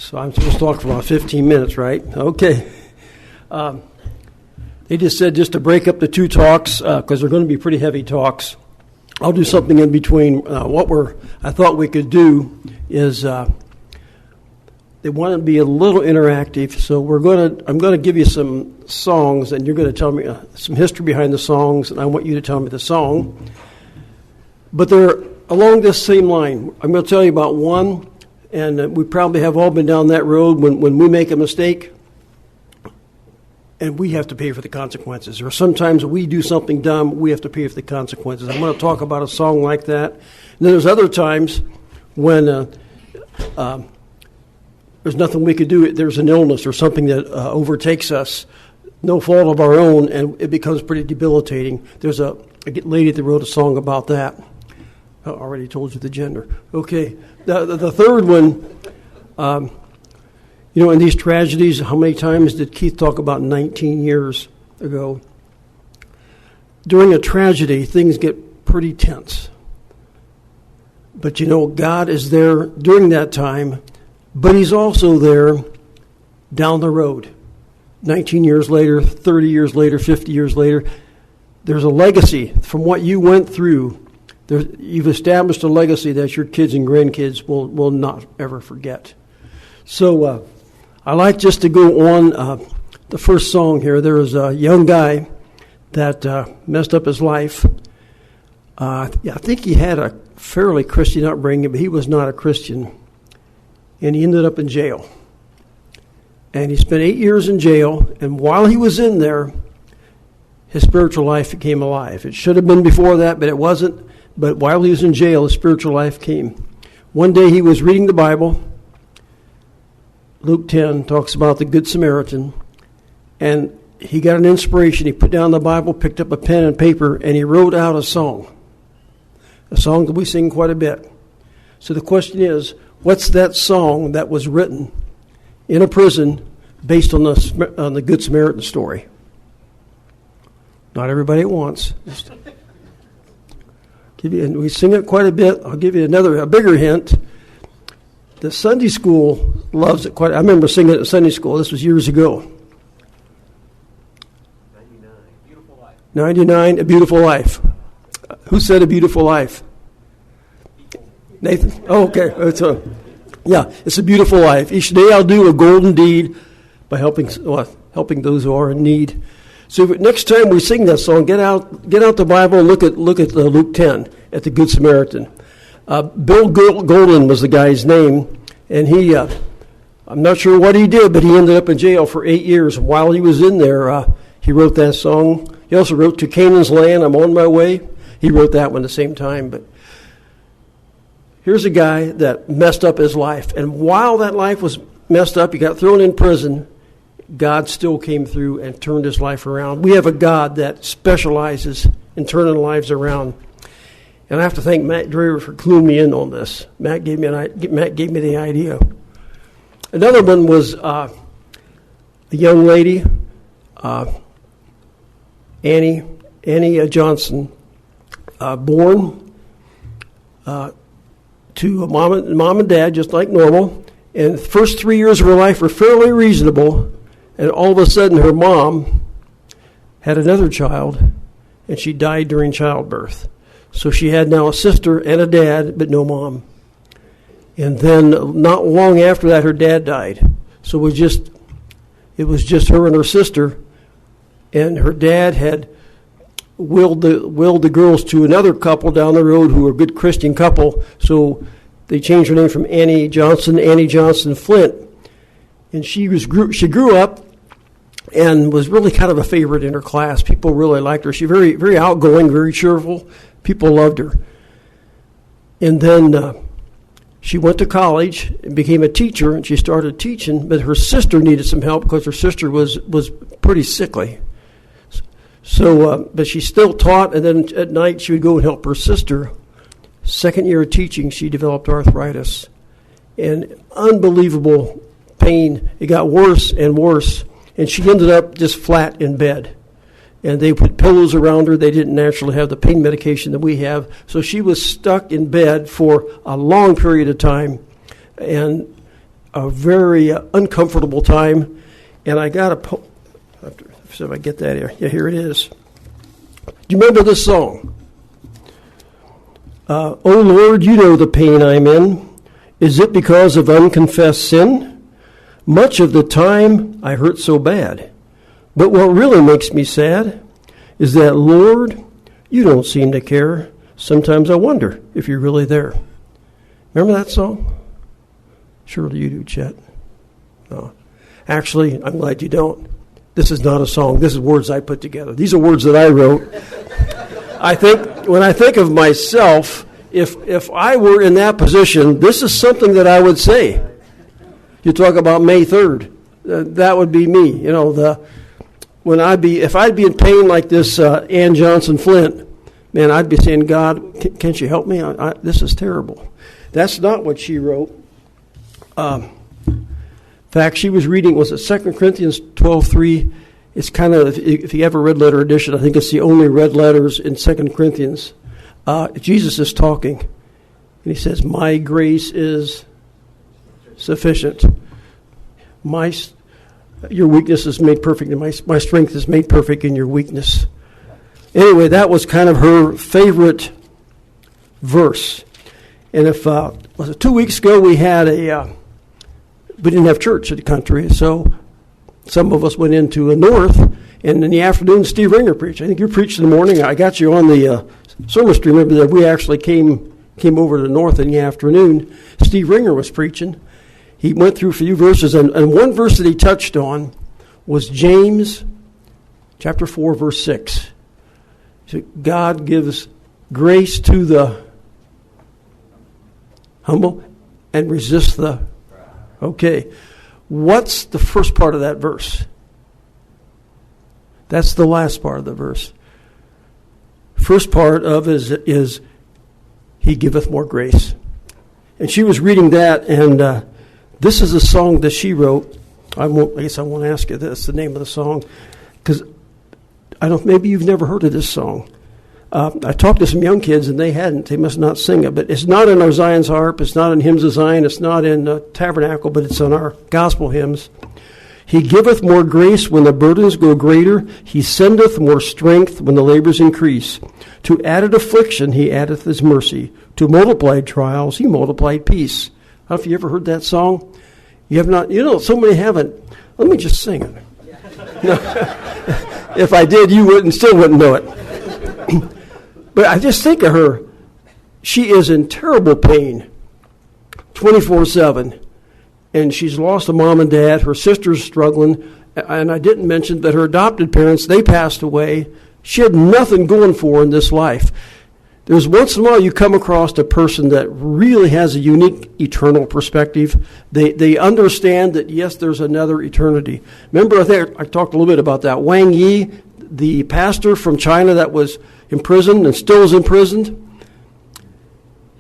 So I'm supposed to talk for about 15 minutes, right? Okay. They just said just to break up the two talks, because they're going to be pretty heavy talks. I'll do something in between. I thought we could do is they want to be a little interactive, so I'm going to give you some songs, and you're going to tell me some history behind the songs, and I want you to tell me the song. But they're along this same line. I'm going to tell you about one, and we probably have all been down that road when we make a mistake, and we have to pay for the consequences. Or sometimes we do something dumb, we have to pay for the consequences. I'm going to talk about a song like that. And then there's other times when there's nothing we could do. There's an illness or something that overtakes us, no fault of our own, and it becomes pretty debilitating. There's a lady that wrote a song about that. I already told you the gender. Okay. The third one, in these tragedies, how many times did Keith talk about 19 years ago? During a tragedy, things get pretty tense. But God is there during that time, but He's also there down the road. 19 years later, 30 years later, 50 years later, there's a legacy from what you went through. You've established a legacy that your kids and grandkids will not ever forget. So I like just to go on the first song here. There was a young guy that messed up his life. I think he had a fairly Christian upbringing, but he was not a Christian. And he ended up in jail. And he spent 8 years in jail, and while he was in there, his spiritual life came alive. It should have been before that, but it wasn't. But while he was in jail, his spiritual life came. One day he was reading the Bible. Luke 10 talks about the Good Samaritan. And he got an inspiration. He put down the Bible, picked up a pen and paper, and he wrote out a song. A song that we sing quite a bit. So the question is, what's that song that was written in a prison based on the Good Samaritan story? Not everybody at once. We sing it quite a bit. I'll give you a bigger hint. The Sunday school loves it quite. I remember singing it at Sunday school. This was years ago. 99, Beautiful Life. 99, A Beautiful Life. Who said A Beautiful Life? Nathan? Oh, okay. It's A Beautiful Life. Each day I'll do a golden deed by helping those who are in need. So next time we sing that song, get out the Bible and look at Luke 10 at the Good Samaritan. Bill Golden was the guy's name, and he I'm not sure what he did, but he ended up in jail for 8 years. While he was in there, he wrote that song. He also wrote To Canaan's Land, I'm on my way. He wrote that one at the same time. But here's a guy that messed up his life, and while that life was messed up, he got thrown in prison. God still came through and turned his life around. We have a God that specializes in turning lives around. And I have to thank Matt Dreher for cluing me in on this. Matt gave me the idea. Another one was a young lady, Annie Johnson, born to a mom and dad, just like normal. And the first 3 years of her life were fairly reasonable. And all of a sudden, her mom had another child, and she died during childbirth. So she had now a sister and a dad, but no mom. And then not long after that, her dad died. So it was just her and her sister. And her dad had willed the girls to another couple down the road who were a good Christian couple. So they changed her name from Annie Johnson Flint. And she grew up and was really kind of a favorite in her class. People really liked her. She was very, very outgoing, very cheerful. People loved her. And then she went to college and became a teacher, and she started teaching, but her sister needed some help because her sister was pretty sickly. So, but she still taught, and then at night she would go and help her sister. Second year of teaching, she developed arthritis. And unbelievable pain. It got worse and worse. And she ended up just flat in bed. And they put pillows around her. They didn't naturally have the pain medication that we have. So she was stuck in bed for a long period of time. And a very uncomfortable time, and I got to see if I get that here. Yeah, here it is. Do you remember this song? Oh Lord, you know the pain I'm in. Is it because of unconfessed sin? Much of the time I hurt so bad. But what really makes me sad is that, Lord, you don't seem to care. Sometimes I wonder if you're really there. Remember that song? Surely you do, Chet. No. Actually, I'm glad you don't. This is not a song. This is words I put together. These are words that I wrote. When I think of myself, if I were in that position, this is something that I would say. You talk about May 3rd. That would be me. You know, if I'd be in pain like this Ann Johnson Flint, man, I'd be saying, God, can't you help me? This is terrible. That's not what she wrote. In fact, she was reading, was it 2 Corinthians 12:3? It's kind of, if you have a red letter edition, I think it's the only red letters in 2 Corinthians. Jesus is talking, and he says, my grace is sufficient. Your weakness is made perfect, and my strength is made perfect in your weakness. Anyway, that was kind of her favorite verse. And was it 2 weeks ago, we didn't have church in the country, so some of us went into the north, and in the afternoon, Steve Ringer preached. I think you preached in the morning. I got you on the sermon stream. Remember that we actually came over to the north in the afternoon. Steve Ringer was preaching. He went through a few verses, and one verse that he touched on was James chapter 4, verse 6. So God gives grace to the humble and resists the... Okay. What's the first part of that verse? That's the last part of the verse. First part of is He giveth more grace. And she was reading that, and this is a song that she wrote. I guess I won't ask you this, the name of the song, because maybe you've never heard of this song. I talked to some young kids, and they hadn't. They must not sing it. But it's not in our Zion's Harp. It's not in Hymns of Zion. It's not in Tabernacle, but it's on our gospel hymns. He giveth more grace when the burdens go greater. He sendeth more strength when the labors increase. To added affliction he addeth his mercy. To multiplied trials he multiplied peace. I don't know if you ever heard that song. You have not. So many haven't. Let me just sing it. No. If I did, you still wouldn't know it. But I just think of her. She is in terrible pain 24/7. And she's lost a mom and dad. Her sister's struggling. And I didn't mention that her adopted parents, they passed away. She had nothing going for her in this life. There's once in a while you come across a person that really has a unique eternal perspective. They understand that, yes, there's another eternity. Remember, I talked a little bit about that. Wang Yi, the pastor from China that was imprisoned and still is imprisoned,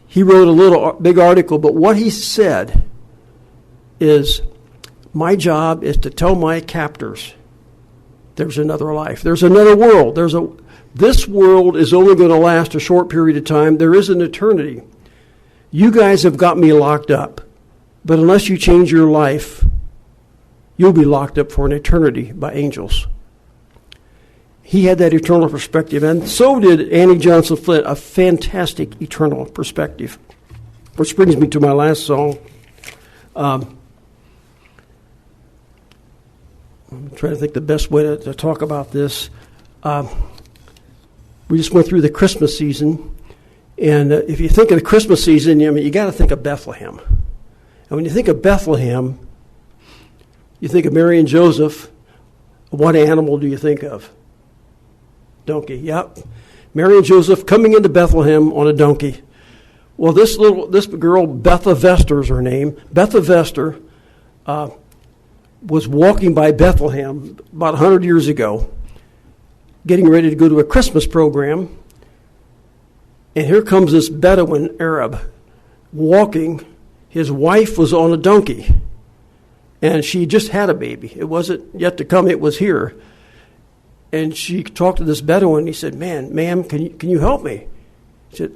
he wrote a big article, but what he said is, my job is to tell my captors there's another life. There's another world. This world is only going to last a short period of time. There is an eternity. You guys have got me locked up, but unless you change your life, you'll be locked up for an eternity by angels. He had that eternal perspective, and so did Annie Johnson Flint, a fantastic eternal perspective. Which brings me to my last song. I'm trying to think the best way to talk about this. We just went through the Christmas season, and if you think of the Christmas season, you got to think of Bethlehem. And when you think of Bethlehem, you think of Mary and Joseph. What animal do you think of? Donkey. Yep. Mary and Joseph coming into Bethlehem on a donkey. Well, this girl, Betha Vester is her name. Betha Vester was walking by Bethlehem about 100 years ago, getting ready to go to a Christmas program. And here comes this Bedouin Arab walking. His wife was on a donkey, and she just had a baby. It wasn't yet to come. It was here. And she talked to this Bedouin, and he said, ma'am, can you help me? She said,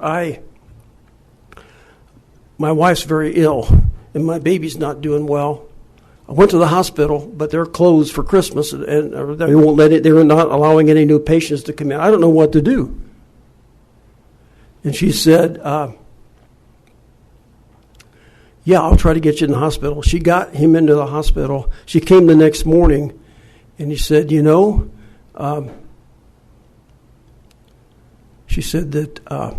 my wife's very ill, and my baby's not doing well. I went to the hospital, but they're closed for Christmas, and they won't let it. They're not allowing any new patients to come in. I don't know what to do. And she said, yeah, I'll try to get you in the hospital. She got him into the hospital. She came the next morning, and he said, she said that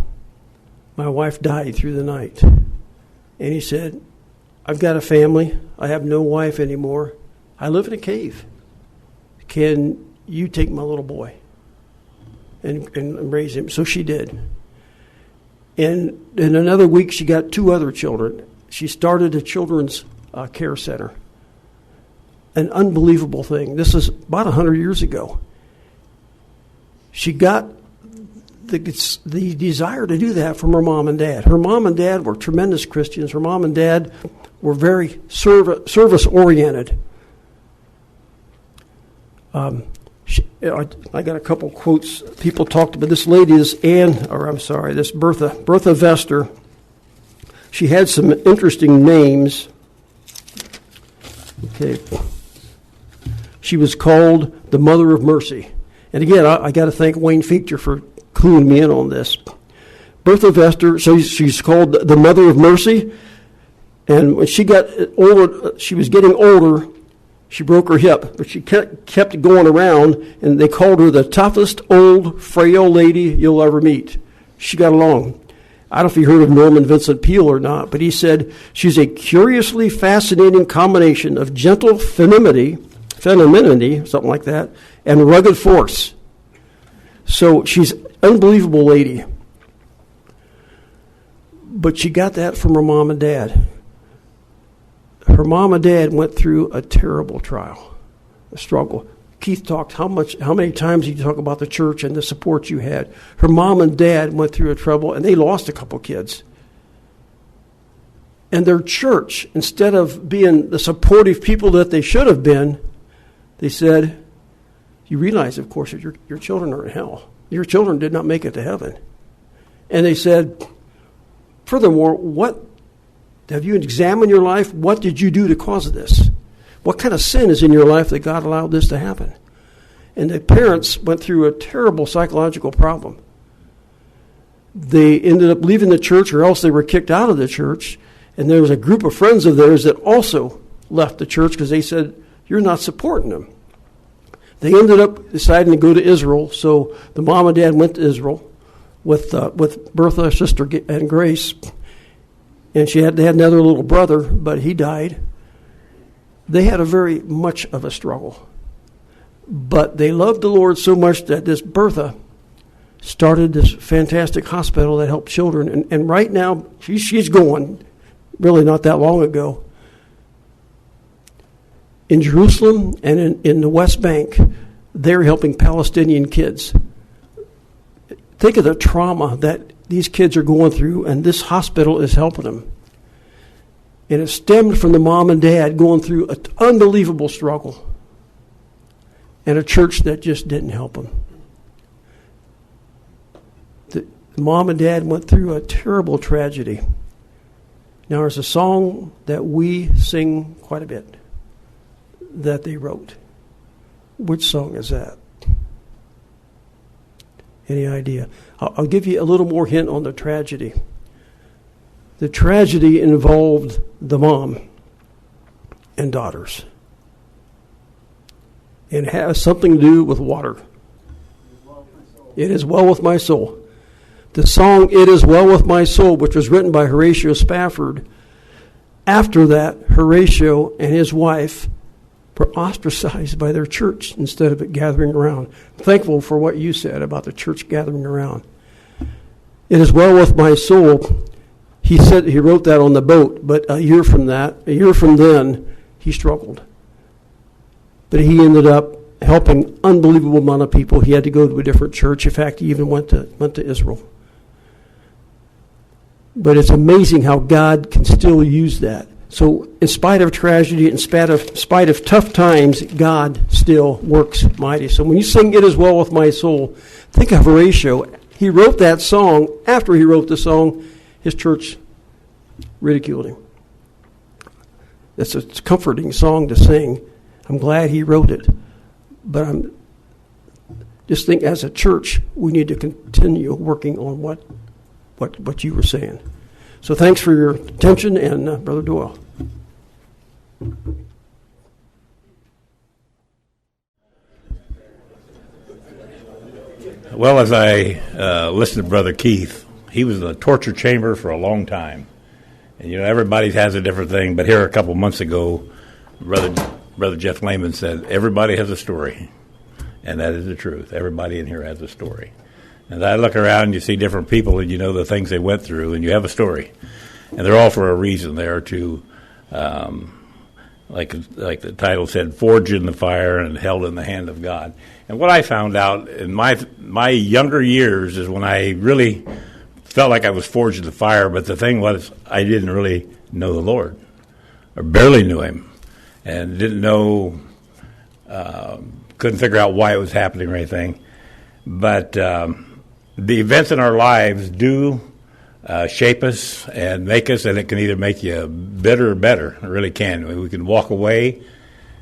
my wife died through the night. And he said, I've got a family. I have no wife anymore. I live in a cave. Can you take my little boy and raise him? So she did. And in another week, she got 2 other children. She started a children's care center. An unbelievable thing. This is about 100 years ago. She got the desire to do that from her mom and dad. Her mom and dad were tremendous Christians. Her mom and dad were very service-oriented. I got a couple quotes. People talked about this lady is this Bertha Vester. She had some interesting names. Okay. She was called the Mother of Mercy. And again, I got to thank Wayne Fichter for cluing me in on this. Bertha Vester, so she's called the Mother of Mercy. And when she got older, she was getting older, she broke her hip. But she kept going around, and they called her the toughest old frail lady you'll ever meet. She got along. I don't know if you heard of Norman Vincent Peale or not, but he said she's a curiously fascinating combination of gentle femininity, something like that, and rugged force. So she's an unbelievable lady. But she got that from her mom and dad. Her mom and dad went through a terrible trial, a struggle. Keith talked how many times you talk about the church and the support you had. Her mom and dad went through a trouble, and they lost a couple kids. And their church, instead of being the supportive people that they should have been, they said, you realize, of course, that your children are in hell. Your children did not make it to heaven. And they said, furthermore, what have you examined your life? What did you do to cause this? What kind of sin is in your life that God allowed this to happen? And the parents went through a terrible psychological problem. They ended up leaving the church, or else they were kicked out of the church. And there was a group of friends of theirs that also left the church because they said, you're not supporting them. They ended up deciding to go to Israel. So the mom and dad went to Israel with Bertha, sister, and Grace. And they had another little brother, but he died. They had a very much of a struggle. But they loved the Lord so much that this Bertha started this fantastic hospital that helped children. And right now, she's going, really not that long ago, in Jerusalem and in the West Bank, they're helping Palestinian kids. Think of the trauma that these kids are going through, and this hospital is helping them. And it stemmed from the mom and dad going through an unbelievable struggle and a church that just didn't help them. The mom and dad went through a terrible tragedy. Now, there's a song that we sing quite a bit that they wrote. Which song is that? Any idea? I'll give you a little more hint on the tragedy. The tragedy involved the mom and daughters. It has something to do with water. It is well with my soul. The song It Is Well With My Soul, which was written by Horatio Spafford, after that, Horatio and his wife were ostracized by their church instead of it gathering around. I'm thankful for what you said about the church gathering around. It is well with my soul. He said he wrote that on the boat, but a year from then, he struggled. But he ended up helping an unbelievable amount of people. He had to go to a different church. In fact, he even went to Israel. But it's amazing how God can still use that. So in spite of tragedy, in spite of tough times, God still works mighty. So when you sing It Is Well With My Soul, think of Horatio. He wrote that song. After he wrote the song, his church ridiculed him. It's a comforting song to sing. I'm glad he wrote it. But I'm just think as a church, we need to continue working on what you were saying. So thanks for your attention, and Brother Doyle. Well, as I listened to Brother Keith, he was in a torture chamber for a long time. And, everybody has a different thing. But here a couple months ago, Brother Jeff Lehman said, everybody has a story. And that is the truth. Everybody in here has a story. And I look around, you see different people, and you know the things they went through, and you have a story. And they're all for a reason. They are to, like the title said, forged in the fire and held in the hand of God. And what I found out in my younger years is when I really felt like I was forged in the fire, but the thing was I didn't really know the Lord, or barely knew Him, and didn't know, couldn't figure out why it was happening or anything. But the events in our lives do shape us and make us, and it can either make you bitter or better. It really can. I mean, we can walk away,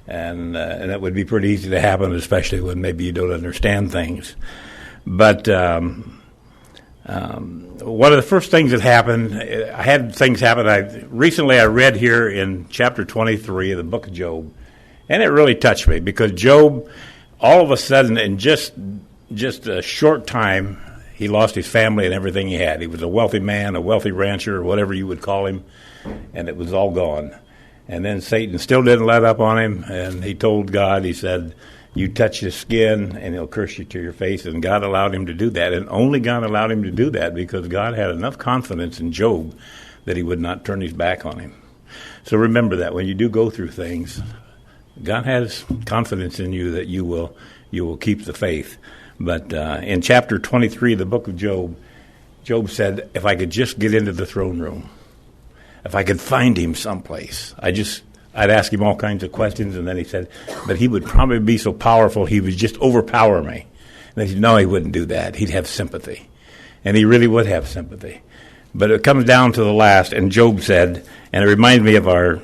and that would be pretty easy to happen, especially when maybe you don't understand things. But one of the first things that happened, I had things happen. Recently I read here in chapter 23 of the book of Job, and it really touched me because Job, all of a sudden, in just a short time, he lost his family and everything he had. He was a wealthy man, a wealthy rancher, or whatever you would call him, and it was all gone. And then Satan still didn't let up on him, and he told God, he said, you touch his skin, and he'll curse you to your face. And God allowed him to do that, and only God allowed him to do that because God had enough confidence in Job that he would not turn his back on him. So remember that when you do go through things, God has confidence in you that you will keep the faith. But in chapter 23 of the book of Job, Job said, if I could just get into the throne room, if I could find him someplace, I'd ask him all kinds of questions, and then he said, but he would probably be so powerful he would just overpower me. And he said, no, he wouldn't do that. He'd have sympathy. And he really would have sympathy. But it comes down to the last, and Job said, and it reminds me of our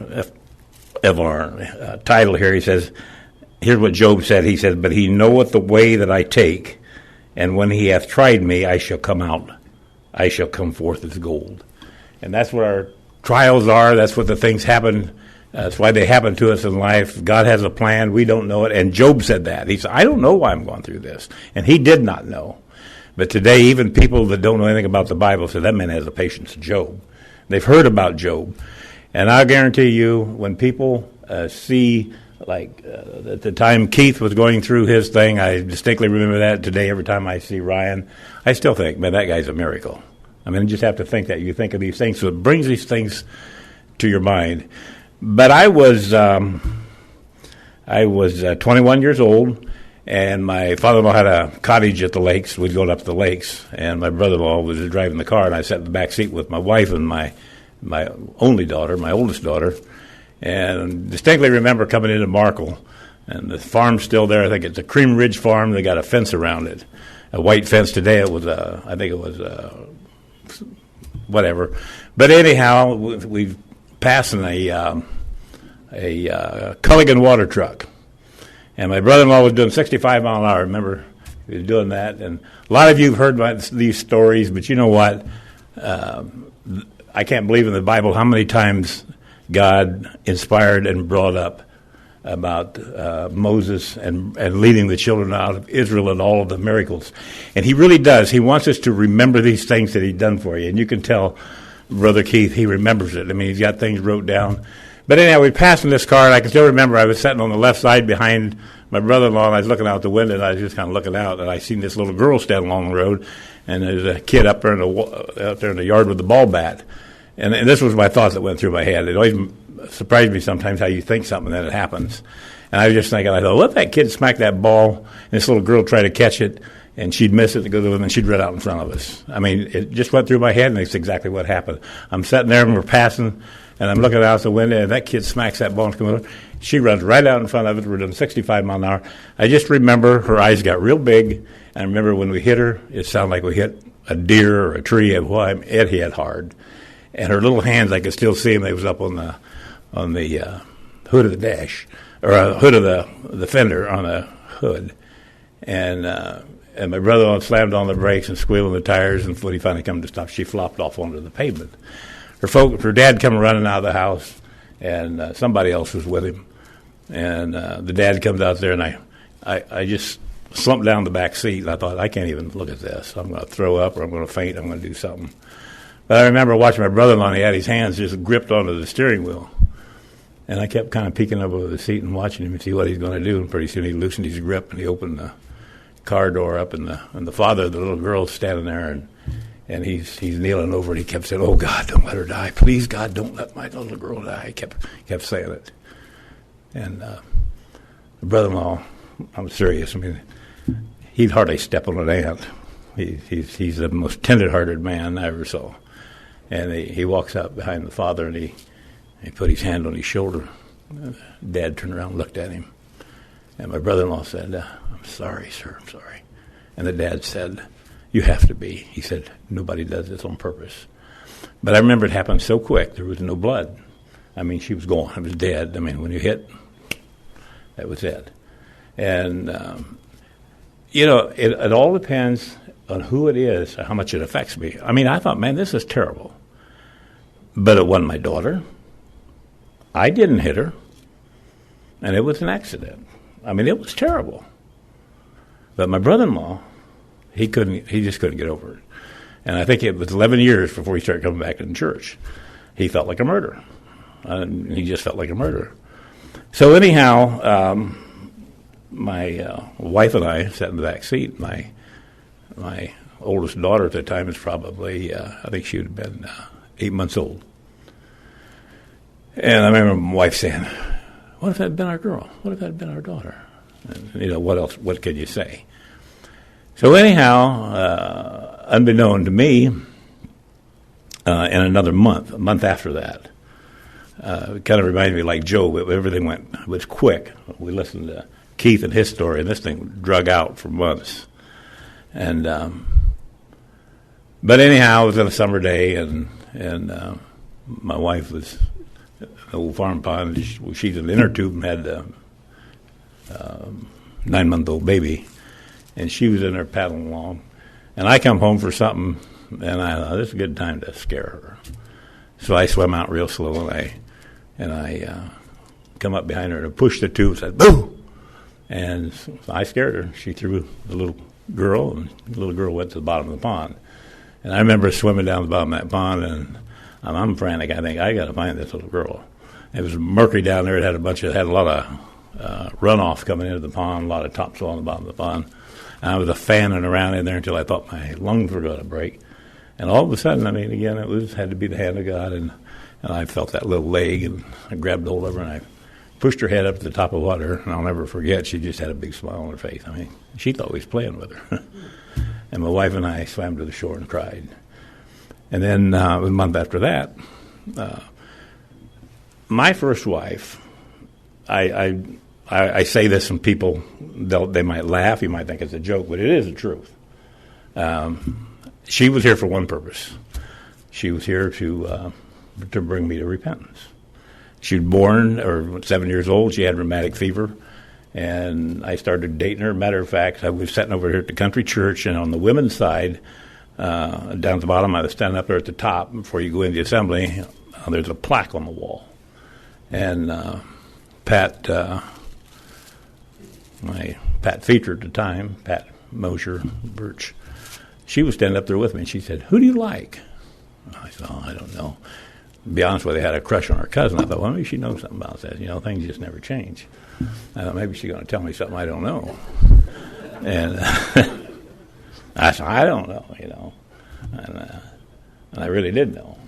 title here. He says, here's what Job said. He said, but he knoweth the way that I take, and when he hath tried me, I shall come out. I shall come forth as gold. And that's what our trials are. That's what the things happen. That's why they happen to us in life. God has a plan. We don't know it. And Job said that. He said, I don't know why I'm going through this. And he did not know. But today, even people that don't know anything about the Bible say, that man has the patience of Job. They've heard about Job. And I guarantee you, when people see, like at the time Keith was going through his thing, I distinctly remember that today. Every time I see Ryan, I still think, man, that guy's a miracle. I mean, you just have to think that. You think of these things. So it brings these things to your mind. But I was 21 years old, and my father-in-law had a cottage at the lakes. We'd go up to the lakes, and my brother-in-law was driving the car, and I sat in the back seat with my wife and my only daughter, my oldest daughter, and distinctly remember coming into Markle, and the farm's still there. I think it's a Cream Ridge farm. They got a fence around it, a white fence. Today it was whatever. But anyhow, we've passing a Culligan water truck, and my brother-in-law was doing 65 mile an hour. Remember, he was doing that, and a lot of you have heard about these stories. But you know what? I can't believe in the Bible how many times God inspired and brought up about Moses and leading the children out of Israel and all of the miracles. And he really does. He wants us to remember these things that he's done for you. And you can tell Brother Keith, he remembers it. I mean, he's got things wrote down. But anyhow, we passed in this car, and I can still remember I was sitting on the left side behind my brother-in-law, and I was looking out the window, and I was just kind of looking out, and I seen this little girl standing along the road, and there's a kid up there in the yard with the ball bat. And this was my thoughts that went through my head. It always surprised me sometimes how you think something and then it happens. And I was just thinking, I thought, let that kid smack that ball, and this little girl try to catch it, and she'd miss it, and then she'd run out in front of us. I mean, it just went through my head, and that's exactly what happened. I'm sitting there, and we're passing, and I'm looking out the window, and that kid smacks that ball and comes over. She runs right out in front of it. We're doing 65 mile an hour. I just remember her eyes got real big, and I remember when we hit her, it sounded like we hit a deer or a tree. It hit hard. And her little hands, I could still see them. They was up on on the hood of the dash, or hood of the fender on the hood, and my brother-in-law slammed on the brakes and squealed on the tires, and when he finally come to stop, she flopped off onto the pavement. Her dad come running out of the house, and somebody else was with him, and the dad comes out there, and I just slumped down the back seat, and I thought, I can't even look at this. I'm going to throw up, or I'm going to faint, I'm going to do something. But I remember watching my brother-in-law, and he had his hands just gripped onto the steering wheel. And I kept kind of peeking up over the seat and watching him and see what he's going to do. And pretty soon he loosened his grip, and he opened the car door up, and the father of the little girl standing there, and he's kneeling over, and he kept saying, "Oh, God, don't let her die. Please, God, don't let my little girl die." He kept saying it. And the brother-in-law, I'm serious. I mean, he'd hardly step on an ant. He's the most tender-hearted man I ever saw. And he walks up behind the father, and he put his hand on his shoulder. Dad turned around and looked at him. And my brother-in-law said, "I'm sorry, sir, I'm sorry." And the dad said, "You have to be." He said, "Nobody does this on purpose." But I remember it happened so quick, there was no blood. I mean, she was gone. It was dead. I mean, when you hit, that was it. And, it all depends on who it is, how much it affects me. I mean, I thought, man, this is terrible. But it wasn't my daughter. I didn't hit her. And it was an accident. I mean, it was terrible. But my brother-in-law, he just couldn't get over it. And I think it was 11 years before he started coming back to the church. He felt like a murderer. He just felt like a murderer. So anyhow, my wife and I sat in the back seat. My oldest daughter at the time was probably, I think she would have been 8 months old. And I remember my wife saying, "What if that had been our girl? What if that had been our daughter?" And, what else? What could you say? So anyhow, unbeknown to me, in another a month after that, it kind of reminded me like Job. Everything was quick. We listened to Keith and his story, and this thing drug out for months. And but anyhow, it was on a summer day, and my wife was an old farm pond. She's an inner tube and had a 9-month-old baby, and she was in there paddling along. And I come home for something, and I thought, this is a good time to scare her. So I swam out real slow, and I come up behind her and I pushed the tube and said, "Boo!" And I scared her. She threw the little girl, and the little girl went to the bottom of the pond. And I remember swimming down the bottom of that pond, and I'm frantic. I think, I got to find this little girl. It was murky down there. It had a lot of runoff coming into the pond, a lot of topsoil on the bottom of the pond. And I was fanning around in there until I thought my lungs were going to break. And all of a sudden, I mean, again, had to be the hand of God, and I felt that little leg, and I grabbed hold of her, and I pushed her head up to the top of water, and I'll never forget, she just had a big smile on her face. I mean, she thought we was playing with her. And my wife and I swam to the shore and cried. And then a month after that, my first wife, I say this, and people, they might laugh, you might think it's a joke, but it is the truth. She was here for one purpose. She was here to bring me to repentance. She was born, or 7 years old. She had rheumatic fever, and I started dating her. Matter of fact, I was sitting over here at the country church, and on the women's side, down at the bottom, I was standing up there at the top before you go into the assembly. There's a plaque on the wall, and Pat Feature at the time, Pat Mosher Birch, she was standing up there with me, and she said, "Who do you like?" I said, "Oh, I don't know." To be honest with you, I had a crush on her cousin. I thought, well, maybe she knows something about that. You know, things just never change. I thought, maybe she's going to tell me something I don't know. And I said, I don't know, you know. And I really did know.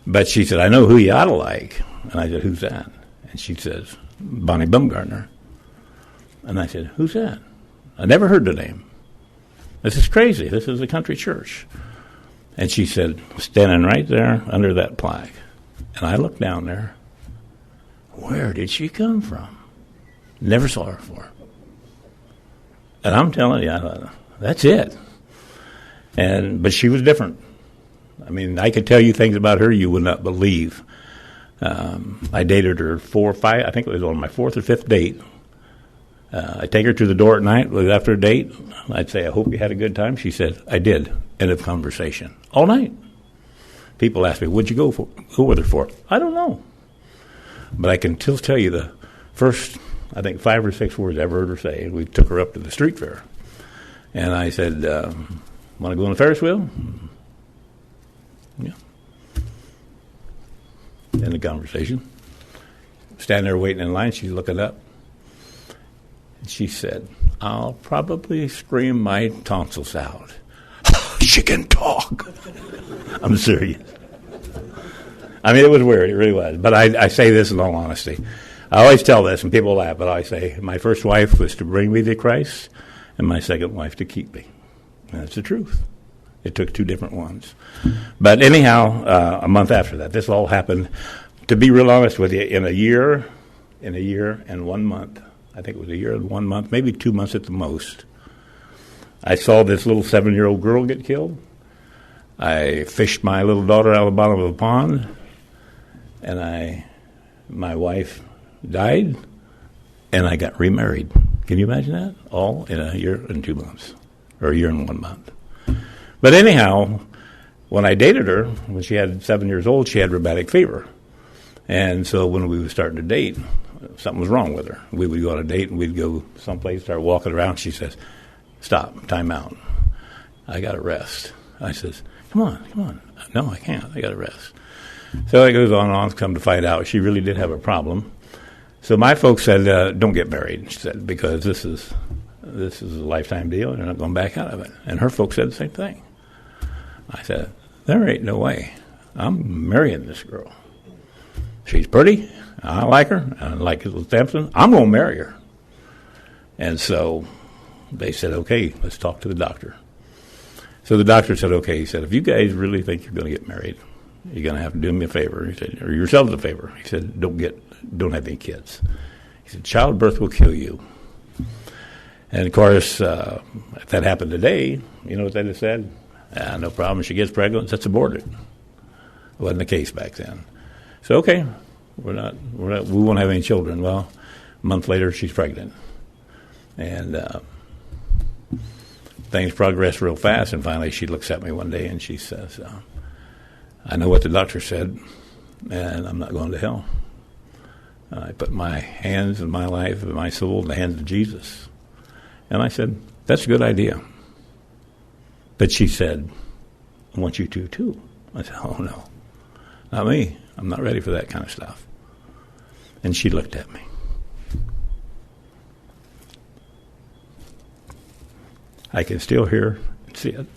But she said, I know who you ought to like. And I said, who's that? And she says, Bonnie Bumgarner. And I said, who's that? I never heard the name. This is crazy. This is a country church. And she said, standing right there under that plaque. And I looked down there. Where did she come from? Never saw her before. And I'm telling you, that's it. But she was different. I mean, I could tell you things about her you would not believe. I dated her 4 or 5, I think it was on my 4th or 5th date. I'd take her to the door at night after a date. I'd say, I hope you had a good time. She said, I did. End of conversation. All night. People ask me, what'd you go with her for? I don't know. But I can still tell you the first, I think, 5 or 6 words I ever heard her say. We took her up to the street fair. And I said, want to go on the Ferris wheel? Yeah. End of conversation. Standing there waiting in line, she's looking up. She said, I'll probably scream my tonsils out. She can talk. I'm serious. I mean, it was weird. It really was. But I say this in all honesty. I always tell this, and people laugh, but I say, my first wife was to bring me to Christ, and my second wife to keep me. And that's the truth. It took 2 different ones. But anyhow, a month after that, this all happened, to be real honest with you, in a year and 1 month. I think it was a year and 1 month, maybe 2 months at the most. I saw this little 7-year-old girl get killed. I fished my little daughter out of the bottom of a pond, and my wife died, and I got remarried. Can you imagine that? All in a year and 2 months, or a year and 1 month. But anyhow, when I dated her, when she had 7 years old, she had rheumatic fever. And so when we were starting to date, something was wrong with her. We would go on a date, and we'd go someplace, start walking around. She says, stop, time out. I got to rest. I says, come on. No, I can't. I got to rest. So it goes on and on, come to find out she really did have a problem. So my folks said, don't get married, she said, because this is a lifetime deal, and you're not going back out of it. And her folks said the same thing. I said, there ain't no way. I'm marrying this girl. She's pretty. I like her. I like little Sampson. I'm going to marry her. And so they said, okay, let's talk to the doctor. So the doctor said, okay, he said, if you guys really think you're going to get married, you're going to have to do me a favor. He said, or yourselves a favor. He said, don't have any kids. He said, childbirth will kill you. And of course, if that happened today, you know what they just said? No problem. If she gets pregnant, that's aborted. It wasn't the case back then. So okay, we won't have any children. Well, a month later, she's pregnant, and things progressed real fast. And finally, she looks at me one day and she says, "I know what the doctor said, and I'm not going to hell. I put my hands and my life and my soul in the hands of Jesus." And I said, "That's a good idea." But she said, "I want you to, too." I said, "Oh, no, not me. I'm not ready for that kind of stuff." And she looked at me. I can still hear and see it.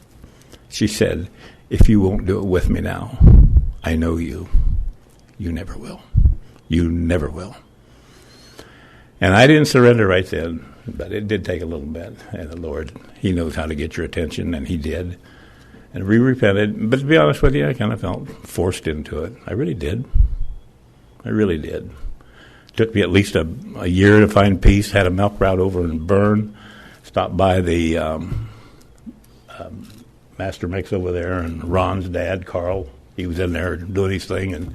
She said, "If you won't do it with me now, I know you never will. You never will." And I didn't surrender right then, but it did take a little bit. And the Lord, He knows how to get your attention, and He did. And we repented. But to be honest with you, I kind of felt forced into it. I really did. I really did. It took me at least a year to find peace. Had a milk route over in Bern. Stopped by the Master Mix over there, and Ron's dad, Carl, he was in there doing his thing. And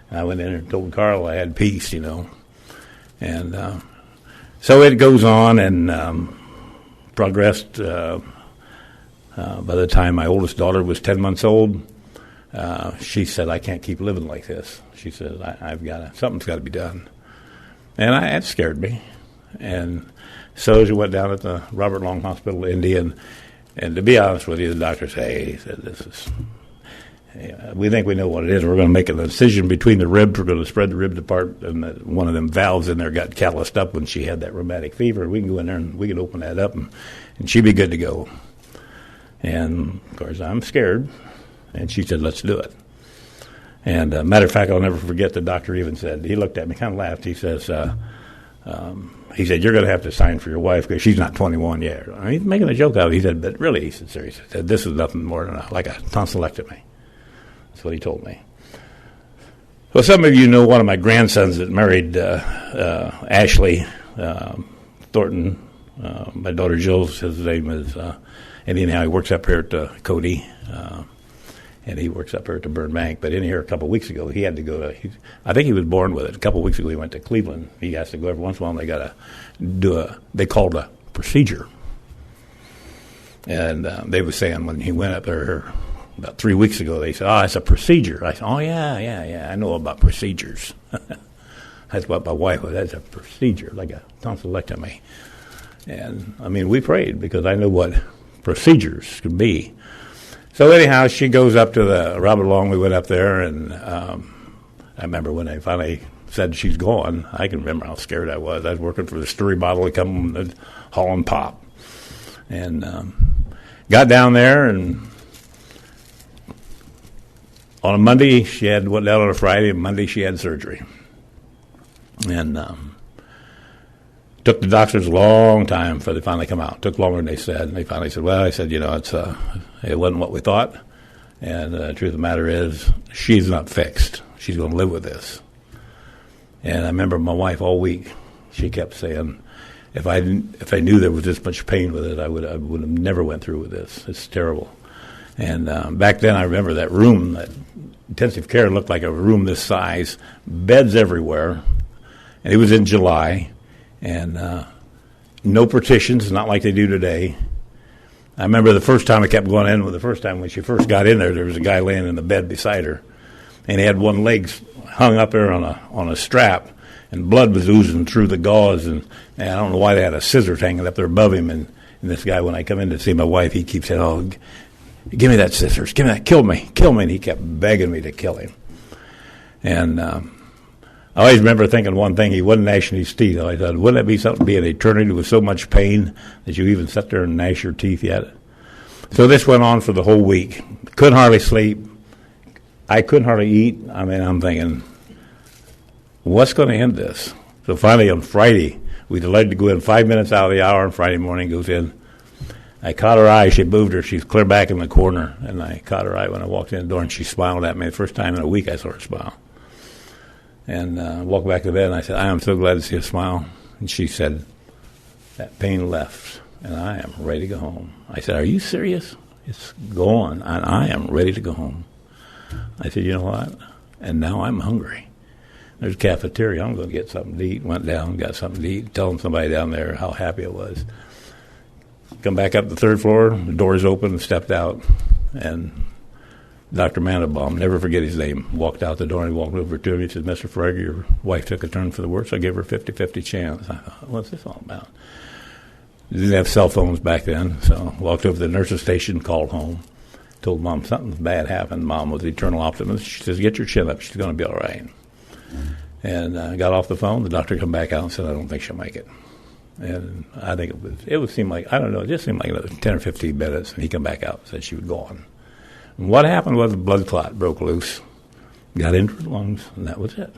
I went in and told Carl I had peace, you know. And so it goes on and progressed. By the time my oldest daughter was 10 months old, she said, "I can't keep living like this." She said, "Something's got to be done." And it scared me. And so she went down at the Robert Long Hospital in Indy, and to be honest with you, the doctor said, "We think we know what it is. We're going to make an incision between the ribs. We're going to spread the ribs apart, and one of them valves in there got calloused up when she had that rheumatic fever. We can go in there and we can open that up, and she'd be good to go." And, of course, I'm scared. And she said, "Let's do it." And, matter of fact, I'll never forget the doctor even said, he looked at me, kind of laughed. He says, he said, "You're going to have to sign for your wife because she's not 21 yet." I mean, he's making a joke out of it. He said, "But really," he said, seriously, he said, "this is nothing more than like a tonsillectomy." That's what he told me. Well, some of you know one of my grandsons that married Ashley Thornton. My daughter Jill's, his name is... And anyhow, he works up here at Cody. and he works up here at the Burbank. But in here a couple of weeks ago, he had to go to. I think he was born with it. A couple of weeks ago, he went to Cleveland. He has to go every once in a while. And they got to do they called a procedure. And they were saying when he went up there about 3 weeks ago, they said, "Oh, it's a procedure." I said, "Oh yeah, I know about procedures." That's what my wife was. That's a procedure, like a tonsillectomy. And I mean, we prayed because I knew what procedures could be. So anyhow, she goes up to the Robert Long. We went up there, and I remember when they finally said she's gone. I can remember how scared I was. I was working for the Sturry bottle to come to Holland Pop, and got down there. And on a Monday, went down on a Friday, and Monday she had surgery, and took the doctors a long time for they finally come out. It took longer than they said. And they finally said, well, I said, it wasn't what we thought. And the truth of the matter is, she's not fixed. She's going to live with this. And I remember my wife all week, she kept saying, if I knew there was this much pain with it, I would have never went through with this. It's terrible. And back then I remember that room, that intensive care looked like a room this size, beds everywhere. And it was in July. And no partitions, not like they do today. I remember the first time I kept going in, the first time when she first got in there was a guy laying in the bed beside her. And he had one leg hung up there on a strap, and blood was oozing through the gauze. And I don't know why they had a scissors hanging up there above him. And this guy, when I come in to see my wife, he keeps saying, "Oh, give me that scissors, give me that, kill me. And he kept begging me to kill him. And I always remember thinking one thing, he wouldn't gnashing his teeth. I thought, wouldn't it be something to be an eternity with so much pain that you even sit there and gnash your teeth yet? So this went on for the whole week. Couldn't hardly sleep. I couldn't hardly eat. I mean, I'm thinking, what's going to end this? So finally on Friday, we delayed to go in 5 minutes out of the hour, and Friday morning goes in. I caught her eye. She moved her. She's clear back in the corner, and I caught her eye when I walked in the door, and she smiled at me. The first time in a week I saw her smile. And walked back to bed, and I said, "I am so glad to see a smile." And she said, "That pain left, and I am ready to go home." I said, "Are you serious?" "It's gone, and I am ready to go home." I said, "You know what? And now I'm hungry. There's a cafeteria. I'm going to get something to eat." Went down, got something to eat, telling somebody down there how happy I was. Come back up the third floor, the doors open, stepped out, and Dr. Mandelbaum, never forget his name, walked out the door and he walked over to me. He said, "Mr. Frauhiger, your wife took a turn for the worse." I gave her a 50-50 chance. I thought, what's this all about? Didn't have cell phones back then, so walked over to the nurse's station, called home, told Mom something bad happened. Mom was the eternal optimist. She says, "Get your chin up. She's going to be all right." And I got off the phone. The doctor come back out and said, "I don't think she'll make it." And I think it would seem like, I don't know, it just seemed like another 10 or 15 minutes, and he come back out and said she was gone. And what happened was a blood clot broke loose, got into her lungs, and that was it.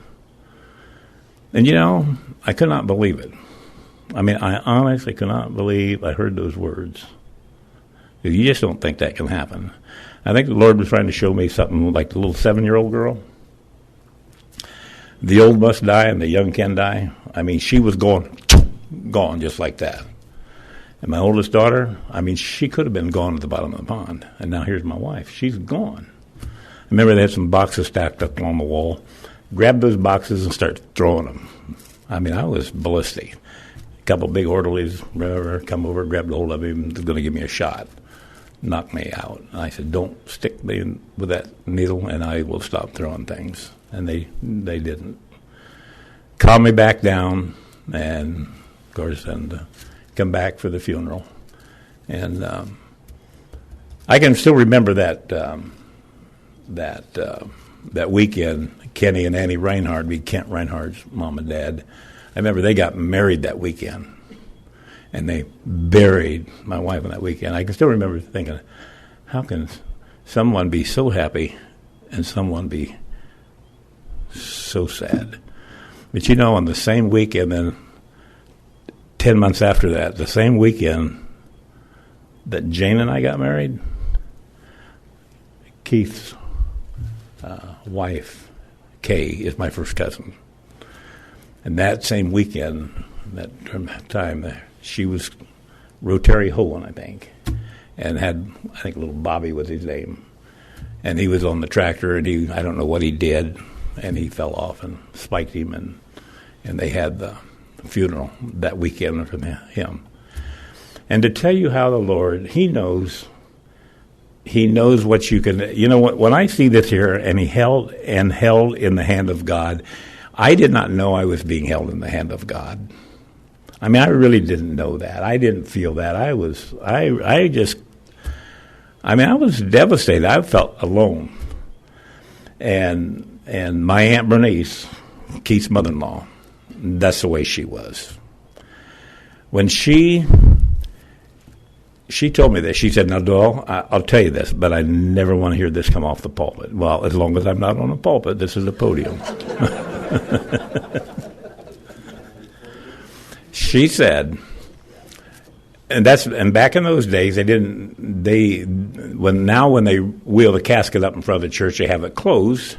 And, I could not believe it. I mean, I honestly could not believe I heard those words. You just don't think that can happen. I think the Lord was trying to show me something like the little 7-year-old girl. The old must die and the young can die. I mean, she was gone just like that. And my oldest daughter, I mean, she could have been gone at the bottom of the pond. And now here's my wife. She's gone. I remember they had some boxes stacked up along the wall. Grabbed those boxes and started throwing them. I mean, I was ballistic. A couple big orderlies, whatever, come over, grabbed a hold of him, was going to give me a shot. Knocked me out. And I said, "Don't stick me with that needle, and I will stop throwing things." And they didn't. Calmed me back down, and, of course, come back for the funeral. And I can still remember that weekend. Kenny and Annie Reinhardt, be Kent Reinhardt's mom and dad. I remember they got married that weekend, and they buried my wife on that weekend. I can still remember thinking, how can someone be so happy and someone be so sad? But on the same weekend, then 10 months after that, the same weekend that Jane and I got married, Keith's wife, Kay, is my first cousin. And that same weekend, that time, she was Rotary Hohen, I think, and had, I think, little Bobby was his name. and he was on the tractor, and I don't know what he did, and he fell off and spiked him, and they had the funeral that weekend for him. And to tell you how the Lord, He knows what you can. When I see this here, and he held in the hand of God, I did not know I was being held in the hand of God. I mean, I really didn't know that. I didn't feel that. I was devastated. I felt alone. And my Aunt Bernice, Keith's mother-in-law, that's the way she was. When she told me this, she said, "Now, Doyle, I'll tell you this, but I never want to hear this come off the pulpit." Well, as long as I'm not on a pulpit, this is a podium. She said, and back in those days, when they wheel the casket up in front of the church, they have it closed.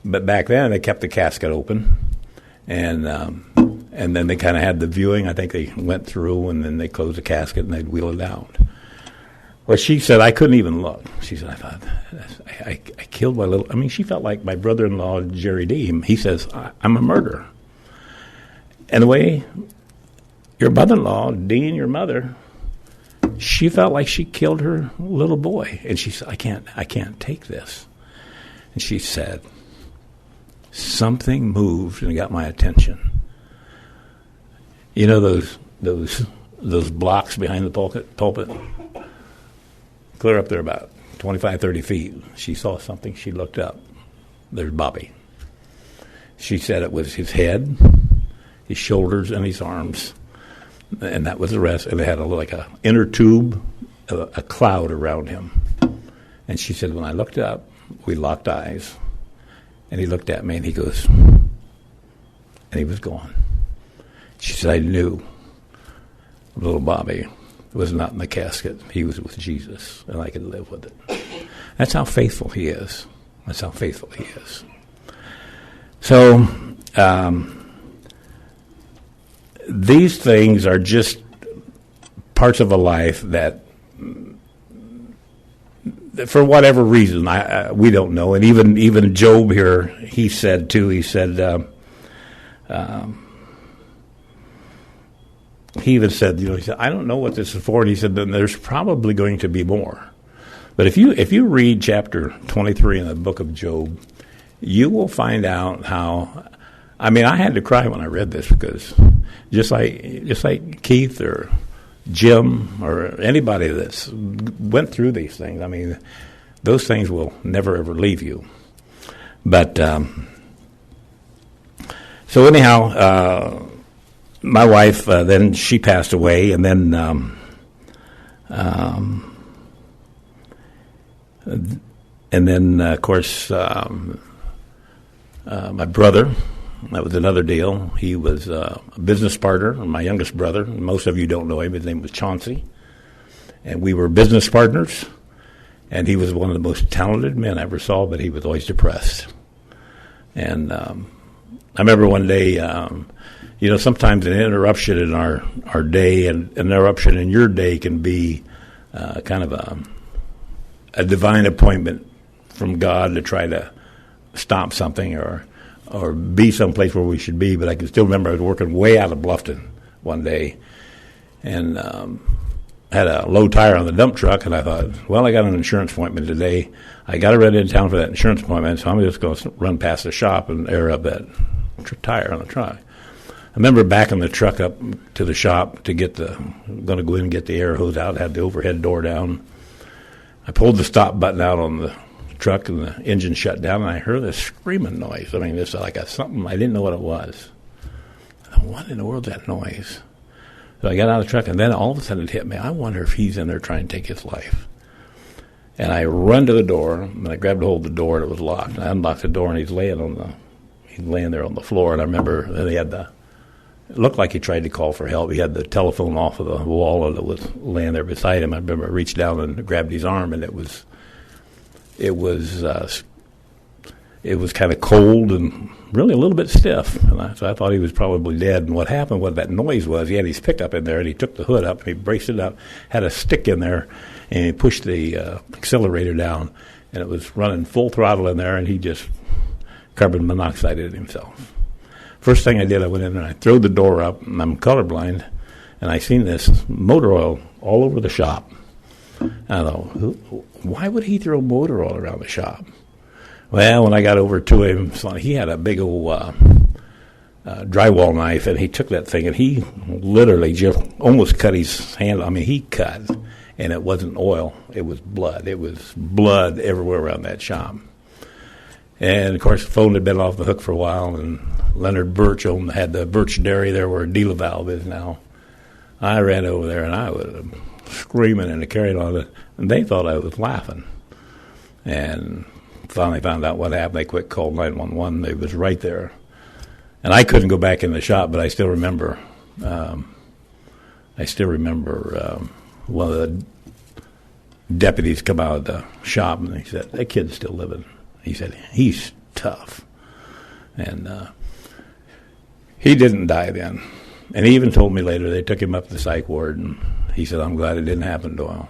But back then, they kept the casket open, and then they kind of had the viewing. I think they went through, and then they closed the casket, and they'd wheel it out. Well, she said, I couldn't even look. She said, I thought, I killed my little... I mean, she felt like my brother-in-law, Jerry Deem. He says, I'm a murderer. And the way your mother-in-law, Dean, your mother, she felt like she killed her little boy. And she said, I can't take this. And she said, something moved and got my attention. You know those blocks behind the pulpit? Clear up there about 25, 30 feet. She saw something. She looked up. There's Bobby. She said it was his head, his shoulders, and his arms. And that was the rest. And it had like a inner tube, a cloud around him. And she said, when I looked up, we locked eyes. And he looked at me and he goes, and he was gone. She said, I knew little Bobby was not in the casket. He was with Jesus, and I could live with it. That's how faithful He is. That's how faithful He is. So, these things are just parts of a life that, for whatever reason, we don't know. And even Job here, he said too. He said, he even said, he said, I don't know what this is for. And he said, then there's probably going to be more. But if you read chapter 23 in the book of Job, you will find out how. I mean, I had to cry when I read this, because just like Keith or Jim or anybody that's went through these things, I mean, those things will never ever leave you. But so anyhow, my wife then she passed away, and then of course my brother. That was another deal. He was a business partner, my youngest brother. Most of you don't know him. His name was Chauncey. And we were business partners. And he was one of the most talented men I ever saw, but he was always depressed. And I remember one day, sometimes an interruption in our day and an interruption in your day can be kind of a divine appointment from God to try to stop something or be someplace where we should be. But I can still remember I was working way out of Bluffton one day and had a low tire on the dump truck, and I thought, well, I got an insurance appointment today. I got to run into town for that insurance appointment, so I'm just going to run past the shop and air up that tire on the truck. I remember backing the truck up to the shop to going to go in and get the air hose out, had the overhead door down. I pulled the stop button out on the truck, and the engine shut down, and I heard this screaming noise. I mean, it's like something, I didn't know what it was. I thought, what in the world is that noise? So I got out of the truck, and then all of a sudden it hit me. I wonder if he's in there trying to take his life. And I run to the door, and I grabbed a hold of the door, and it was locked. And I unlocked the door, and he's laying there on the floor. And I remember that it looked like he tried to call for help. He had the telephone off of the wall, and it was laying there beside him. I remember I reached down and grabbed his arm, and it was kind of cold and really a little bit stiff. And so I thought he was probably dead. And what happened, what that noise was, he had his pickup in there, and he took the hood up, and he braced it up, had a stick in there, and he pushed the accelerator down, and it was running full throttle in there, and he just carbon monoxide it himself. First thing I did, I went in and I threw the door up, and I'm colorblind, and I seen this motor oil all over the shop. And I thought, why would he throw motor oil around the shop? Well, when I got over to him, he had a big old drywall knife, and he took that thing, and he literally just almost cut his hand. I mean, he cut, and it wasn't oil. It was blood. It was blood everywhere around that shop. And, of course, the phone had been off the hook for a while, and Leonard Birch had the Birch Dairy there where Dealer Valve is now. I ran over there, and I was screaming and carrying on, and they thought I was laughing. And finally found out what happened. They quick called 911. They was right there. And I couldn't go back in the shop, but I still remember one of the deputies come out of the shop, and he said, that kid's still living. He said, he's tough. And he didn't die then. And he even told me later, they took him up to the psych ward, and he said, I'm glad it didn't happen to him.